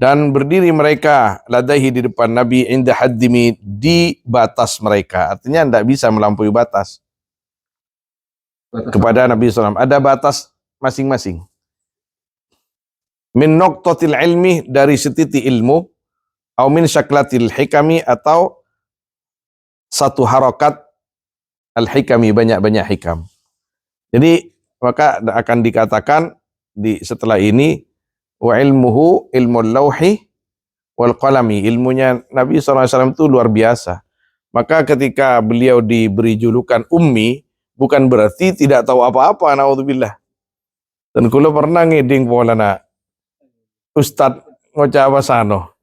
Dan berdiri mereka ladaihi di depan Nabi inda haddimi di batas mereka. Artinya tidak bisa melampaui batas kepada Nabi SAW. Ada batas masing-masing. Min noqtatil ilmi, dari setiti ilmu, au min syaklatil hikami, atau satu harokat al-hikami, banyak-banyak hikam. Jadi maka akan dikatakan setelah ini wa ilmuhu ilmul lauhi wal qalami, ilmunya Nabi SAW itu luar biasa. Maka ketika beliau diberi julukan ummi, bukan berarti tidak tahu apa-apa, naudzubillah. Dan kula pernah ngeding polana Ustad ngocah apa sano.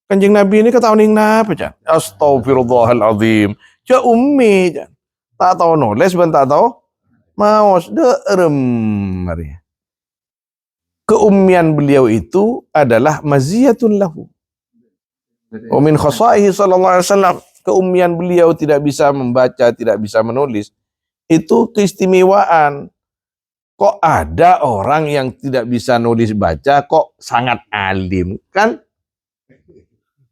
Kanjeng Nabi ini ketahuan napa can? Astagfirullahaladzim. Ja ummi can. Tak tahu nulis ben tak tahu maos derem mari. Keummian beliau itu adalah maziyatun lahu. Wa min khasaihi sallallahu alaihi wasallam, keummian beliau tidak bisa membaca, tidak bisa menulis, itu keistimewaan. Kok ada orang yang tidak bisa nulis baca kok sangat alim, kan?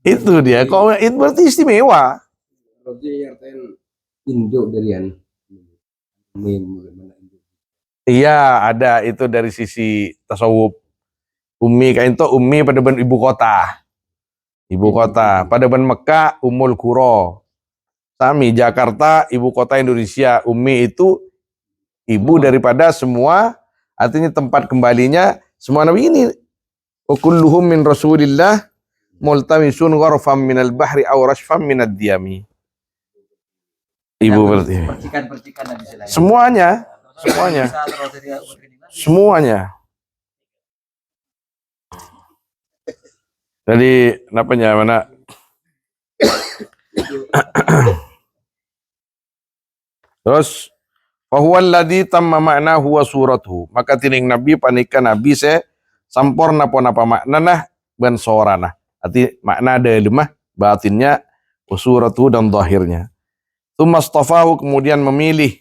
Itu dia, kok itu berarti istimewa. Induk dalian. Iya, ada itu dari sisi tasawuf. Ummi kain to ummi pada ben ibu kota. Ibu kota. Pada ben Mekah Ummul Qura. Sami Jakarta ibu kota Indonesia. Ummi itu ibu daripada semua, artinya tempat kembalinya semua nabi ini. Wa kulluhum min Rasulillah multamisun gharfam minal bahri aw rashfam minad diyami. Ibu berarti. Percikan-percikan Nabi selain. Semuanya. Semuanya. Jadi napanya mana? Terus fahuwal ladzi tamma ma'nahu wa suratuhu. Maka tining Nabi panika Nabi se sampurna pon apa maknana ban sorana. Arti makna ada lemah batinnya wa suratuhu dan zahirnya. Tsumastafahu, kemudian memilih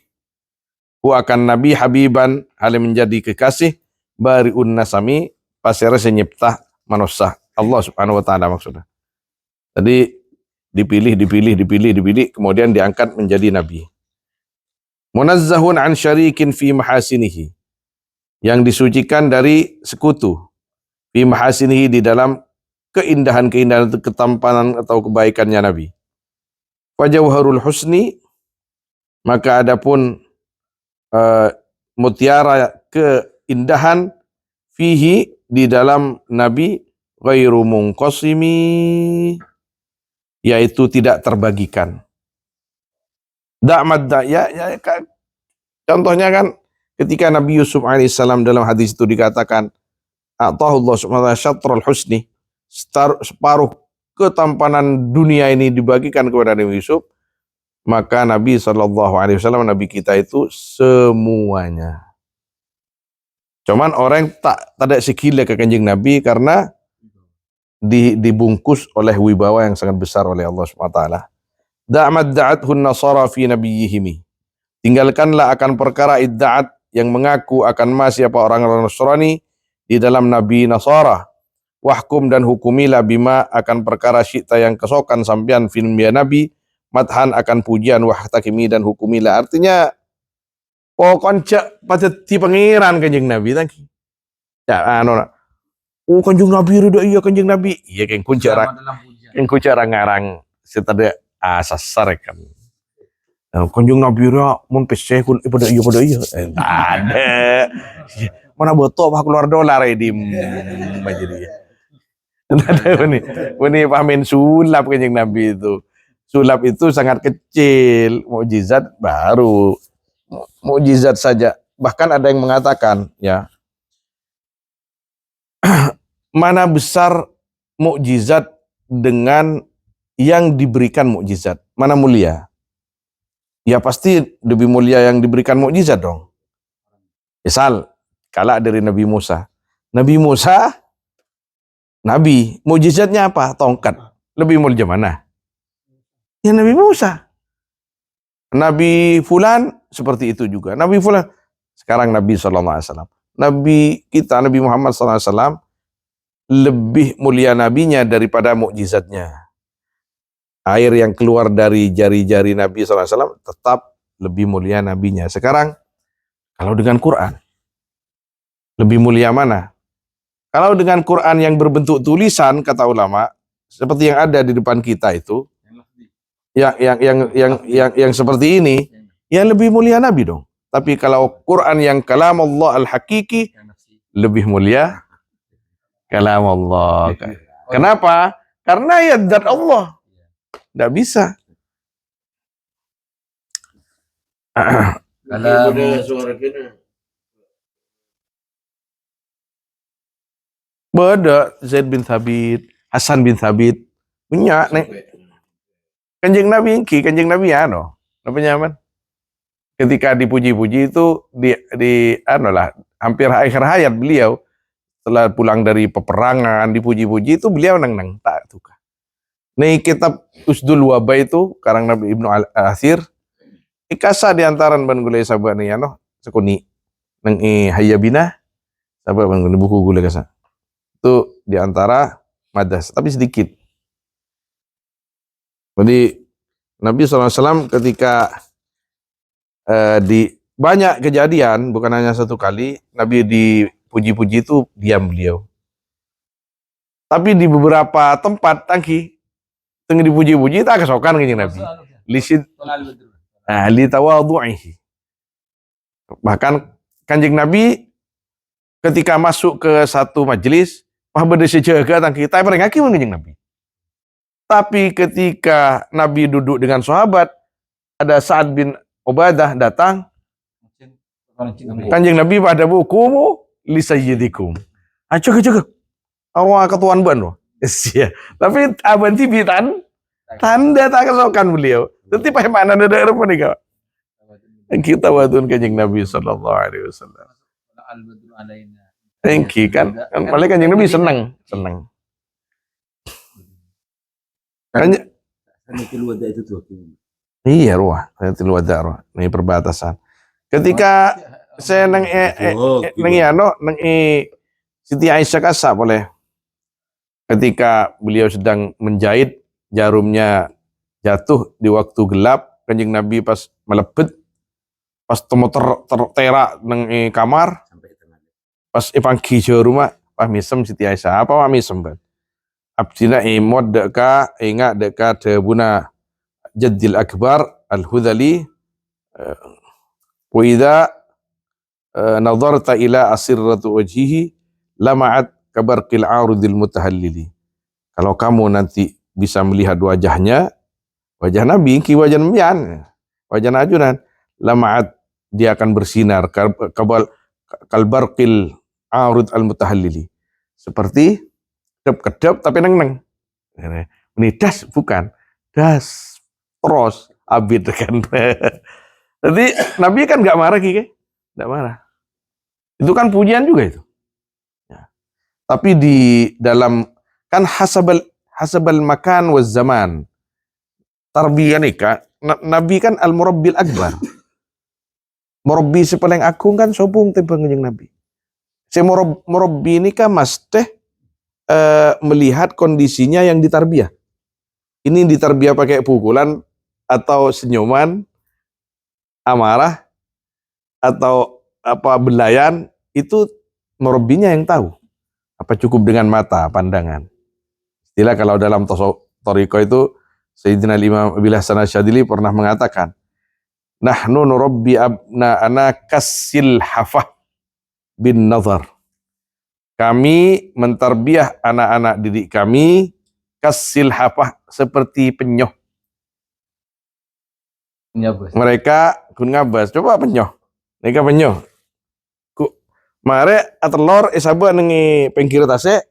hu akan Nabi habiban hal menjadi kekasih bariun nasami pasere senyiptah manusia Allah Subhanahu wa taala maksudnya. Tadi dipilih kemudian diangkat menjadi nabi. Munazzahun an syarikin fi mahasinihi, yang disucikan dari sekutu, fi mahasinihi, di dalam keindahan-keindahan ketampanan atau kebaikannya Nabi. Fajauharul husni, maka adapun mutiara keindahan fihi, di dalam Nabi, ghairu munqasimi, yaitu tidak terbagikan. Da'mad contohnya kan ketika Nabi Yusuf alaihissalam dalam hadis itu dikatakan atahullah subhanahu wa ta'ala syatrul husni, separuh ketampanan dunia ini dibagikan kepada Nabi Yusuf, maka Nabi SAW, Nabi kita itu semuanya. Cuman orang tak ada sekila ke kanjeng Nabi karena dibungkus oleh wibawa yang sangat besar oleh Allah SWT. Da'amad da'athun nasara fi nabiyihimi. Tinggalkanlah akan perkara idda'at, yang mengaku akan masih apa orang-orang Nasrani di dalam Nabi Nasara. Wahkum, dan hukumilah bima akan perkara syi'ta yang kesokan sampian film ya Nabi, madhan akan pujian, wahtakimi, dan hukumilah. Artinya pokoknya pada ti pangeran kanjeng Nabi tangki. Ya kanjeng Nabi ridho iya kanjeng Nabi. Iya kan kuncara ngarang setada asasar kan. Kanjeng Nabi ra mun peseh kun pada iya. Ada. Mana botok bah keluar dolar di majeri. Ada ini pamen sulap kanjeng Nabi itu. Sulap itu sangat kecil, mukjizat baru. Mukjizat saja. Bahkan ada yang mengatakan, ya, mana besar mukjizat dengan yang diberikan mukjizat? Mana mulia? Ya pasti lebih mulia yang diberikan mukjizat dong. Misal, kala dari Nabi Musa. Nabi Musa, Nabi, mukjizatnya apa? Tongkat. Lebih mulia mana? Ya Nabi Musa. Nabi Fulan seperti itu juga. Nabi Fulan. Sekarang Nabi SAW. Nabi kita, Nabi Muhammad SAW, lebih mulia nabinya daripada mukjizatnya. Air yang keluar dari jari-jari Nabi SAW tetap lebih mulia nabinya. Sekarang, kalau dengan Quran, lebih mulia mana? Kalau dengan Quran yang berbentuk tulisan, kata ulama, seperti yang ada di depan kita itu, yang seperti ini, ya lebih mulia Nabi dong. Tapi kalau Quran yang kalam Allah al-hakiki, lebih mulia kalam Allah. Kenapa? Karena ya zat Allah. Tidak bisa. Kalau ada suara kena. Beda Zaid bin Thabit, Hasan bin Thabit, punya nih. Kanjeng Nabi ya no. Apa nyaman? Ketika dipuji-puji itu hampir akhir hayat beliau setelah pulang dari peperangan dipuji-puji itu beliau nang tak suka. Nih kitab Usdul Wabah itu karang Nabi Ibnu Al-Athir ikasa diantaran ban gulai sabah nih ano sekuni nang hayabina sabah ban gulai buku gulai kasa itu diantara madas tapi sedikit. Jadi Nabi SAW ketika di banyak kejadian bukan hanya satu kali Nabi dipuji-puji itu diam beliau. Tapi di beberapa tempat tangki tengah dipuji-puji tak kesokan kanjeng Nabi. Lisid li tawadhu'ihi. Bahkan kanjeng Nabi ketika masuk ke satu majelis, pah bade sejaga tangki tak pernah ngaki kanjeng Nabi. Tapi ketika Nabi duduk dengan sahabat, ada Sa'ad bin Ubadah datang, kanjeng Nabi pada bukumu li sayyidikum. Jaga. Awak ketuan ban loh. Iya. Tapi aban tibitan tanda tak kesokan beliau. Tapi mana ada daerah pun nih kita wadun kanjeng Nabi sallallahu alaihi wasallam. Thank you kan malah kanjeng Nabi senang. Kanjeng Wada itu tuh. iya ruah, Sanatul Wada ruah. Ini perbatasan. Ketika saya nang Siti Aisyah kasa boleh. Ketika beliau sedang menjahit jarumnya jatuh di waktu gelap, kanjeng Nabi pas melepet, pas temu terterak nang kamar, pas pangki rumah, pas misem Siti Aisyah, apa misem ban? Abdina imod deka ingat deka debuna Jaddil Akbar Al-Hudhali wa idza nadarta ila asirratu wajhihi lama'at kabarqil arudil mutahallili. Kalau kamu nanti bisa melihat wajahnya, wajah Nabi, wajah Nabian, wajah ajunan, lama'at dia akan bersinar kalbarqil arud al mutahallili. Seperti kedap tapi neng. Ini das bukan, das terus abid kan. Jadi Nabi kan nggak marah Kike, nggak marah. Itu kan pujian juga itu. Ya. Tapi di dalam kan hasabal makan waz zaman. Tarbiyah nikah, Nabi kan al-murabbil akbar. Murabbi si paling agung kan sobung tembang kanjeng Nabi. Si murabbi ini kan mesti melihat kondisinya yang ditarbiyah. Ini ditarbiyah pakai pukulan atau senyuman, amarah atau apa belayan, itu murabbinya yang tahu. Apa cukup dengan mata, pandangan. Istilah kalau dalam Thariqah itu Sayyidina Imam Abil Hasan Asyadili pernah mengatakan, nahnu nurabbi abna'ana kassil hafah bin nazar. Kami mentarbiah anak-anak didik kami kassil hafah seperti penyoh. Mereka kun ngabas, coba penyoh. Mereka penyoh. Mare atelor isaba nengi pengkir tase.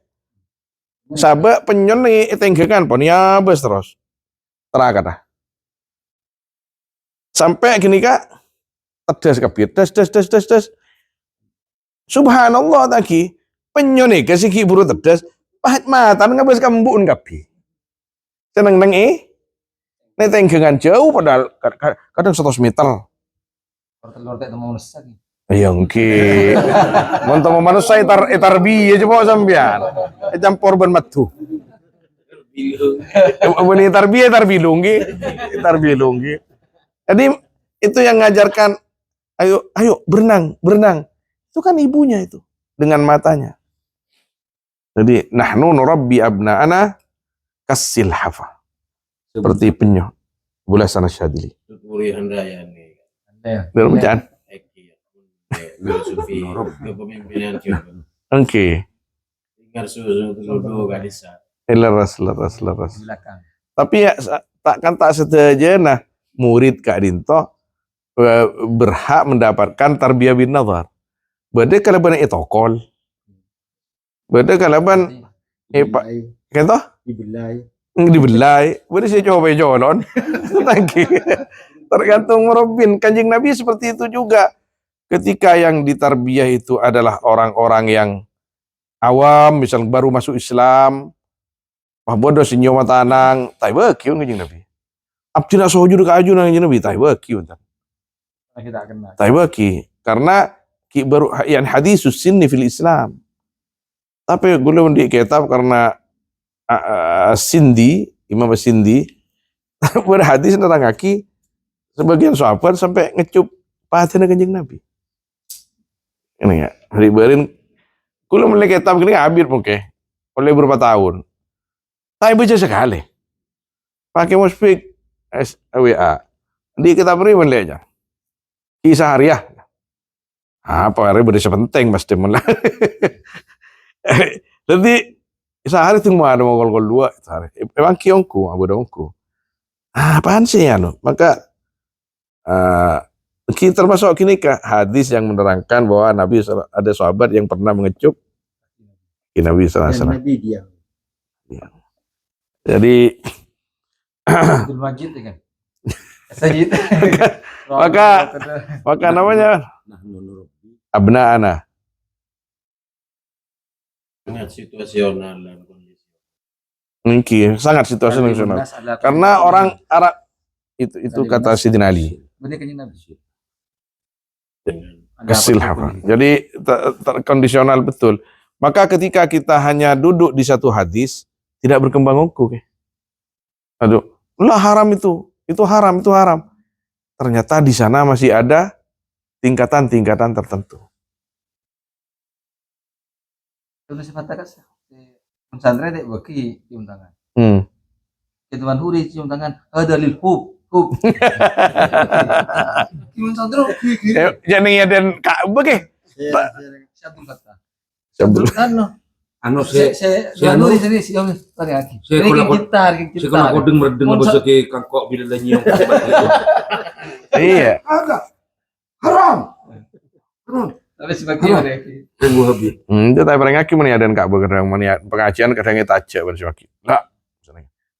Saba penyon nengi tenggekan pon nyabas terus. Terakata. Sampai gini Kak, tedas kabir, des. Subhanallah tadi, penyone kasih buru tedas, pahat mata ngabas kambun kabi. Seneng tenggengan jauh padahal kadang 100 meter. Telur tak mau nesak. Iya ngki. Montong manusia tarbiya coba sampean. Campur ban matu. Bani tarbiya lunggi. Jadi itu yang ngajarkan ayo berenang. Itu kan ibunya itu dengan matanya. Jadi nahnu nurabbi abna'ana kasilhafa. Seperti penyu. Boleh sana syadili. Puri handaya nih. Dalam bacaan. Filosofi kepemimpinan juga. Oke. Dengar susu dulu gak bisa. Leras. Silakan. Tapi ya tak setuju nah murid Kak Dinto berhak mendapatkan tarbiyah bin nazar. Beda kalau benar etokol. Beda kalau ban pak kento dibelai. Beda saya coba jolon. Tergantung Robin. Kanjeng Nabi seperti itu juga. Ketika yang ditarbiyah itu adalah orang-orang yang awam, misal baru masuk Islam, wah bodoh si nyawa tanang, tai bekiun kanjeng Nabi. Abdina sujud ka aju nang kanjeng Nabi, tai bekiun. Kita kenal. Tai beki karena ki baru yang hadisus sinni fil Islam. Tapi belum di kitab karena Sindi, Imam Sindi berhadis tentang kaki sebagian sahabat sampai ngecup pahatena kanjeng Nabi. Ini ya, riberin kulo mulai kitab gini habis mungkin oleh beberapa tahun. Tapi baca sekali. Pakai muspik WA. Di kitab ini boleh aja. Kisah hariah. Apa hari berisi penting pasti mulai. Jadi sehari tuh mau ada mau gol dua sehari. Emang kiongku, abu dongku. Apaan sih ya no? Maka kita termasuk kini ke hadis yang menerangkan bahwa Nabi ada sahabat yang pernah mengecup Nabi SAW. Nabi diam. Jadi Abdul Majid kan. Sajid. maka namanya abna'ana. Sangat situasional dan kondisi. Mungkin sangat situasional. Karena orang Arab itu kata Sidin Ali. Benar kanjeng Nabi. Kesilhafah. Jadi kondisional betul. Maka ketika kita hanya duduk di satu hadis, tidak berkembang hukum. Aduh, lah haram itu haram. Ternyata di sana masih ada tingkatan-tingkatan tertentu. Itu sifat takas. Pesantren dek beki cium tangan. Ketuan huri cium tangan. Dalil hub. Cium sandro. Jangan ya dan kak beki. Satu kata. Sebelum Anu Saya anu di sini siang tadi lagi. Ini gitar. Saya kodeng meredeng bahasa ke kangkok bila nyium. iya. Agak haram. Tapi sebagai mana? Tunggu habis. Itu tak pernah ngaki mana dan kak berkedang mana pengajian kadang kita aja bersih. Lah.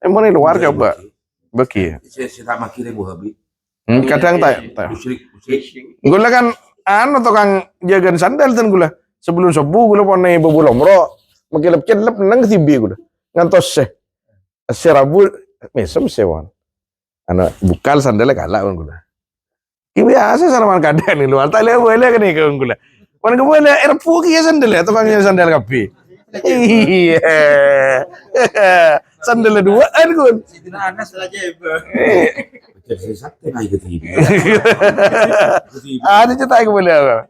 Mana luar coba. Beki. Saya tak maki rebu habis. Kadang tak. Gula kan tukang jagaan sandal dan gula. Sebelum subuh gula pone bobo lomro. Makilap lep nang tibi gula. Ngantos Rabu mesem sewan. Bukal sandalnya kalah kan gula. Biasa saraman kadang nih luar. Tak boleh kan nih kan gula. Mana ke boleh erpu kia sandal ya tukangnya sandal kapi. Iya. Sandal dua kan gun. Sidina Anas saja Saya sakit lagi ketibi. Ada cerita yang boleh apa?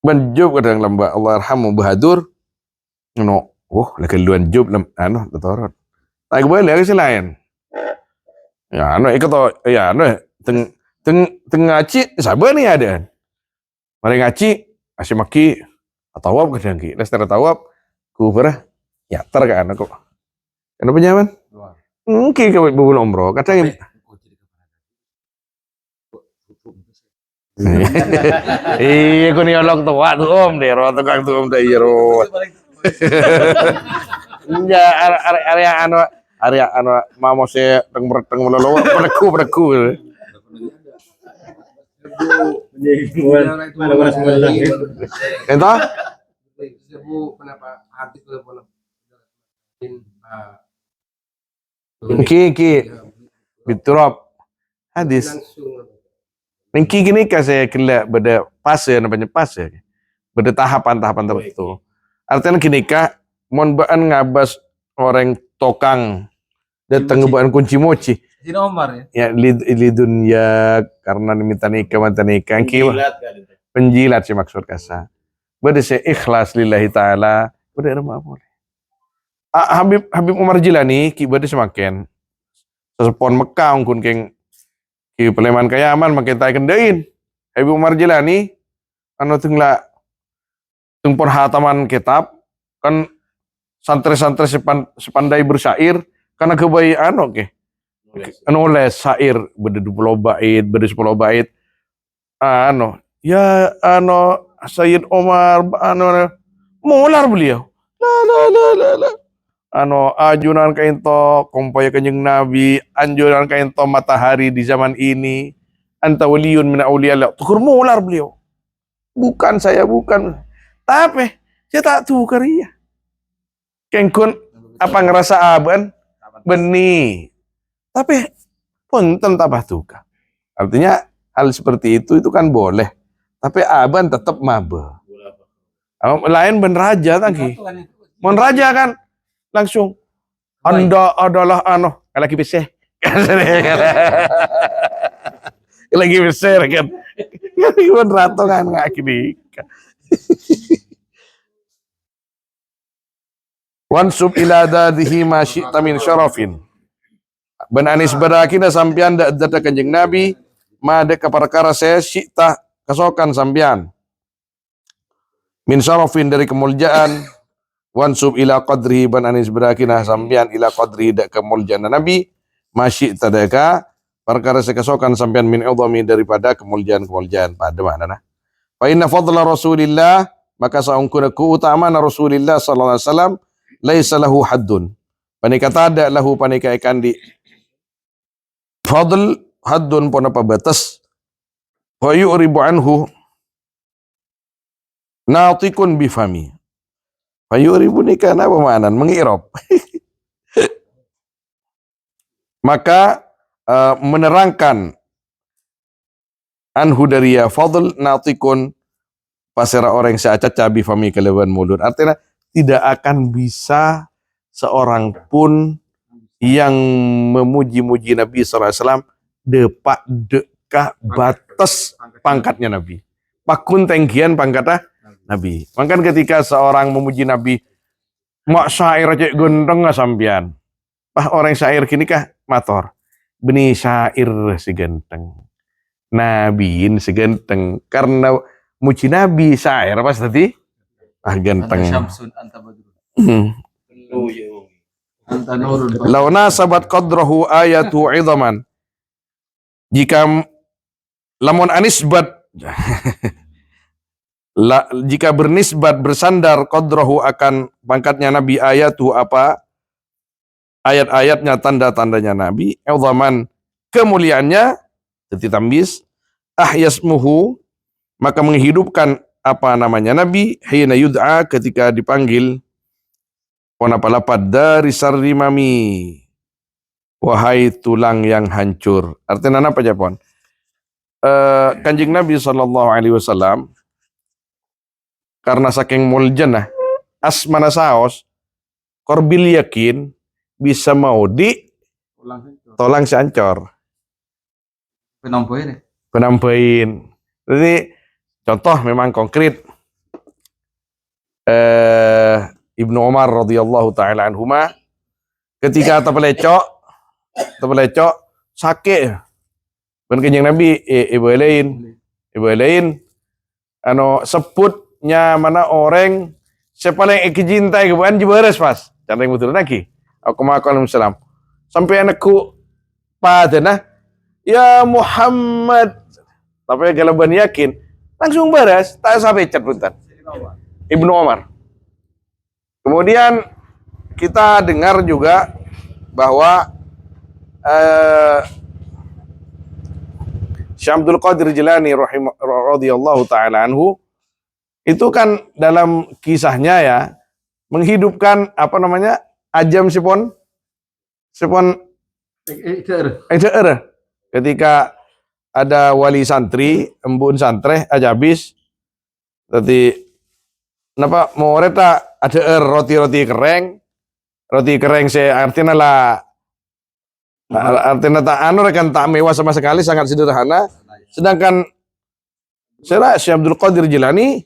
Banjub kadang lamba Allah arhamu bahadur. No, lagi luan jub tatorot. Tak boleh ke lain. Ya, ikut ya, teng ngaci sabar nih ada. Mari ngaci asih maki tawab kadang ki. Dasar tawab ku pernah ya kan kok. Kenapa nyaman? Mungkin ke bubul umroh kadang iya, aku nyolong tua tuh om deh, tukang tuh om deh, ro. Ya, area mamo se teng melolo, pereku. Entah? Ki, biturop hadis. Nengki gini saya kira beda fase namanya fase. Beda tahapan-tahapan tertentu. Artinya gini kah, mon baan ngabas orang tokang datang ngebaan kunci mochi. Sino Omar ya? Ya lidun ya karena diminta nikah mantan nikah. Penjilat kan itu. Penjilat sih maksud kasa. Beda saya ikhlas lillahi ta'ala. Beda ada apa boleh. Habib Umar Jilani ki beda semakin. Sesepon Mekah ungkun keng ki Peleman Kayaman makin tai kendain. Habib Umar Jilani anu tingla tung perhataman kitab kan santri-santri sepandai bersyair karena kebayi anu ke anu les syair beda 20 bait beda 10 bait anu ya anu Sayyid Omar anu mular beliau la anu ajunan kainto kompaya kanjeng Nabi anjuran kainto matahari di zaman ini anta waliyun min auliya Allah tukur mular beliau bukan saya bukan tapi saya tak tahu karya kengkun apa ngerasa aban benih tapi punten tabah tuka artinya hal seperti itu kan boleh tapi aban tetap maba lain ben raja tadi mon raja kan langsung anda adalah lagi bisa lagi besar kan kan rato kan nggak kini wansub ila dadhihi ma syi'ta min syarafin ben anis berakina sampean dada kanjeng Nabi made ka perkara saya syi'ta kasokan sampean min syarafin dari kemuliaan wansub ila qadri ben anis berakina sampean ila qadri dak kemuliaan Nabi ma syi'ta daka perkara saya kasokan sampean min idhami daripada kemuliaan pada makna fa inna fadla Rasulillah maka saungkuna keutamaan Rasulullah sallallahu alaihi wasallam laisa lahu haddun. Panika tada lahu panika ikan di fadl haddun pun apa batas. Wa yu'ribu anhu natikun bifami. Wa yu'ribu nikah apa makna? Mengirab. Maka menerangkan anhu dari ya fadl natikun pasera orang seacaca bifami kelewan mulut. Artinya tidak akan bisa seorang pun yang memuji-muji Nabi SAW depak dekah batas pangkatnya Nabi. Pakun tenggian pangkatnya Nabi. Maka ketika seorang memuji Nabi, mak syair aja gendeng sampian. Orang syair kini kah mator. Beni syair segenteng. Nabiin segenteng. Karena muji Nabi syair pas tadi. Ganteng. Syamsun anta badrun. Anta nurun. Launa sabat qadrahu ayatu idhaman. Jika lamun anisbat jika bernisbat bersandar qadrahu akan pangkatnya Nabi ayatu apa ayat-ayatnya tanda-tandanya Nabi idhaman kemuliaannya jadi tambis ahyasmuhu maka menghidupkan apa namanya Nabi hina yud'a ketika dipanggil ponapalapat dari sarri mami wahai tulang yang hancur artinya apa aja pon kanjeng Nabi SAW karena saking muljana asmana saos korbil yakin bisa mau di tolang sancor penampoin jadi contoh memang konkret Ibnu Umar radhiyallahu taala anhuma ketika tapelecok sakit ben kanjeng Nabi ibu lain sebutnya mana orang sepaling ikijintai kebuan jibares pas cara yang betul lagi aku makan salam sampai anakku padana ya Muhammad tapi kalau ban yakin langsung beres, tak sampai cat punten. Ibnu Umar. Kemudian kita dengar juga bahwa Syekh Abdul Qadir Jilani radhiyallahu taala anhu itu kan dalam kisahnya ya menghidupkan apa namanya ajam sipon ketika ada wali santri, embun santreh aja habis. Tadi napa mau reta ada roti kereng saya artinya lah artinya tak anu rekan tak mewah sama sekali, sangat sederhana. Sedangkan saya Syekh Abdul Qadir Jilani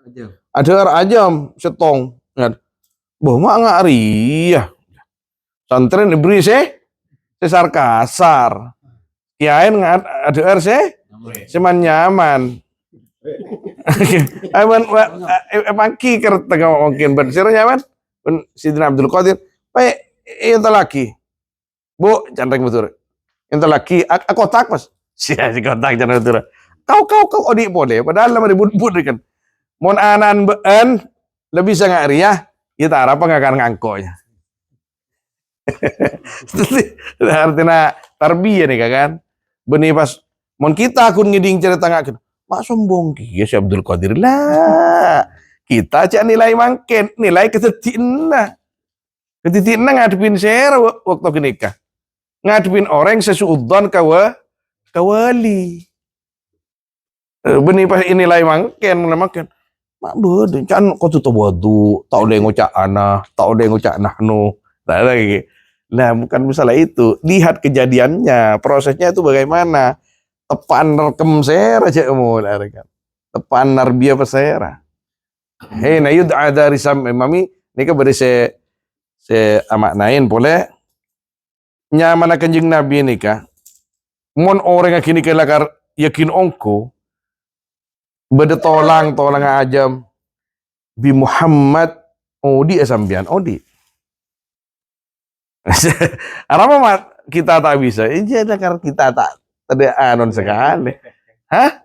Aja. ada ajam setong. Boh mak ngari ya. Santren diberi sesar kasar. Kiain ada seman nyaman. Emang kiker tengah mungkin bersir nyaman. Sidina Abdul Qadir. Pak, yang laki. Bu, cantik betul. Yang laki, aku kotak mas. Si kotak jangan betul. Kau odi boleh. Padahal lama dibut kan. Mon anan bean lebih sangat riah. Kita harap nggak akan ngangkonya. Artinya tarbiyah nih kan. Benih pas mon kita akun ngiding cerita ngakin. Mak sombong ki si Abdul Qadir lah. Kita cak nilai mangken, nilai ketetiinna. Ketetiinna ngadepin ser waktu kenikah. Ngadepin orang sesuudan kawali. Benih pas nilai mangken. Mak bodoh, can kau tuh wadu, tak ada yang ngucap ana, tak ada yang ngucap nahnu, tak ada lagi. Nah, bukan masalah itu. Lihat kejadiannya, prosesnya itu bagaimana. Tepan rekam sera aja kamu kan. Tepan narbia pesera. Hei, na yud ada risam mami, ini kan beri se amaknain boleh. Nyaman kanjeng Nabi ini kah? Mon orang yang kini kelakar yakin ongko. Beda tolang ajam bi Muhammad odi asambian odi. Arapa mat kita tak bisa. Ini ada karena kita tak ada anon sekali. Hah?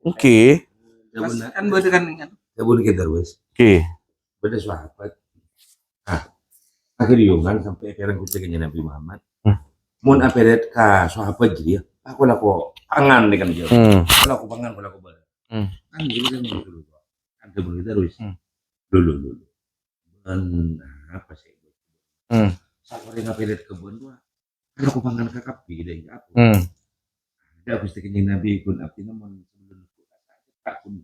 Oke. Kan beda kan. Sabun kita wes. Oke. Beda sahabat. Akhirnya kan sampai akhirnya kucingnya Nabi Muhammad. Mun aperet ka sahabat jadi aku pangan nih kan dia. Aku pangan aku balik. Kan gitu kan dulu. Kan sebelum terus. Dulu. Apa sih? Sampai ngaperet kebun gua. Kan aku pangan kakap deh apa. Ada Gusti Kanjeng Nabi kun abdi namun sebelum tak pun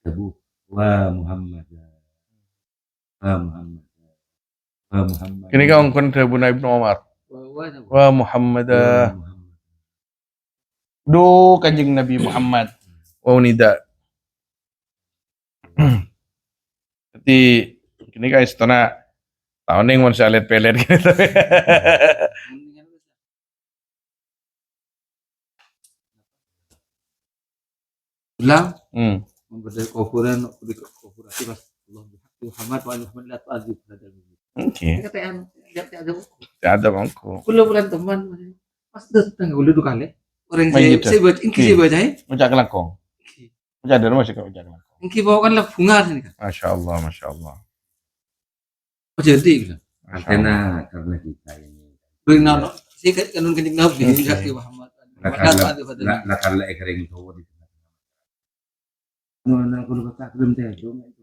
ada bu wa Muhammad. Kini kau kon Ibnu Ibnu Umar. Wa Muhammad. Do kanjeng Nabi Muhammad. Wa nida. Jadi kini guys tanah tahun yang mau saya lihat pelet gitu. Ulang. Memberi kufuran mas Allah Muhammad wa Muhammad la tu'adzib hadal. Oke. Kataan Ada bangku. kulo bulan teman pas datang kulo dua kali. Orang Main gitu. saya baca inki saya baca Ucap kelakong. Ucap dari masih kau ucap kelakong. inki bawakan lah bunga sini kan. Masya Allah. Oh jadi gitu. karena kita ini. Beri nama. Saya kan kanun kanjeng Nabi Nabi Muhammad. Karena ekering itu di Nona kulo kata belum teh dong itu.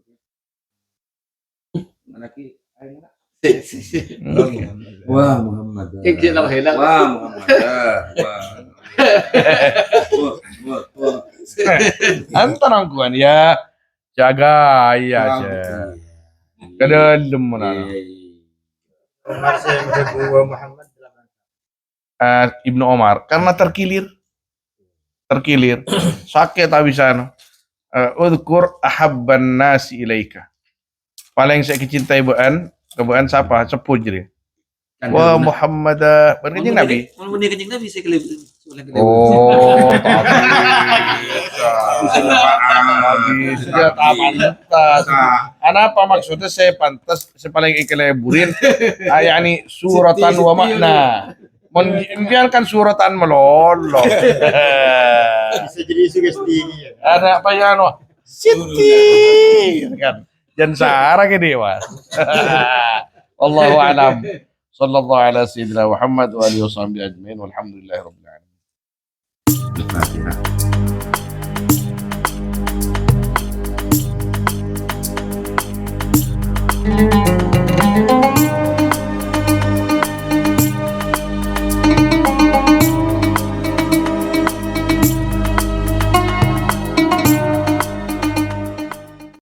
Laki ayo Wah Muhammad. Kecil lah hilang. Wah Muhammad. Wah. Antar angkuan ya. Jaga ya aja. Kedalem mana? Ibnu Umar karena terkilir. Sakit habisan. Udhkur ahabban nasi ilaika. Paling saya kecintai kebuan siapa? Sepuh jadi. Wah Muhammad, berkanjeng Nabi. Mau menikah kanjeng Nabi saya kelihatan. Oh, habis dia pantas. Apa maksudnya saya pantas? Saya paling ikeleburin. Yani suratan wa makna. Membiarkan suratan melolong. Bisa jadi sugesti. Ada apa ya no? Siti kan. Dan sarang ini mas. Wallahu a'lam. Sallallahu ala sayyidina Muhammad wa alihi wasahbihi ajmain walhamdulillahirabbil alamin.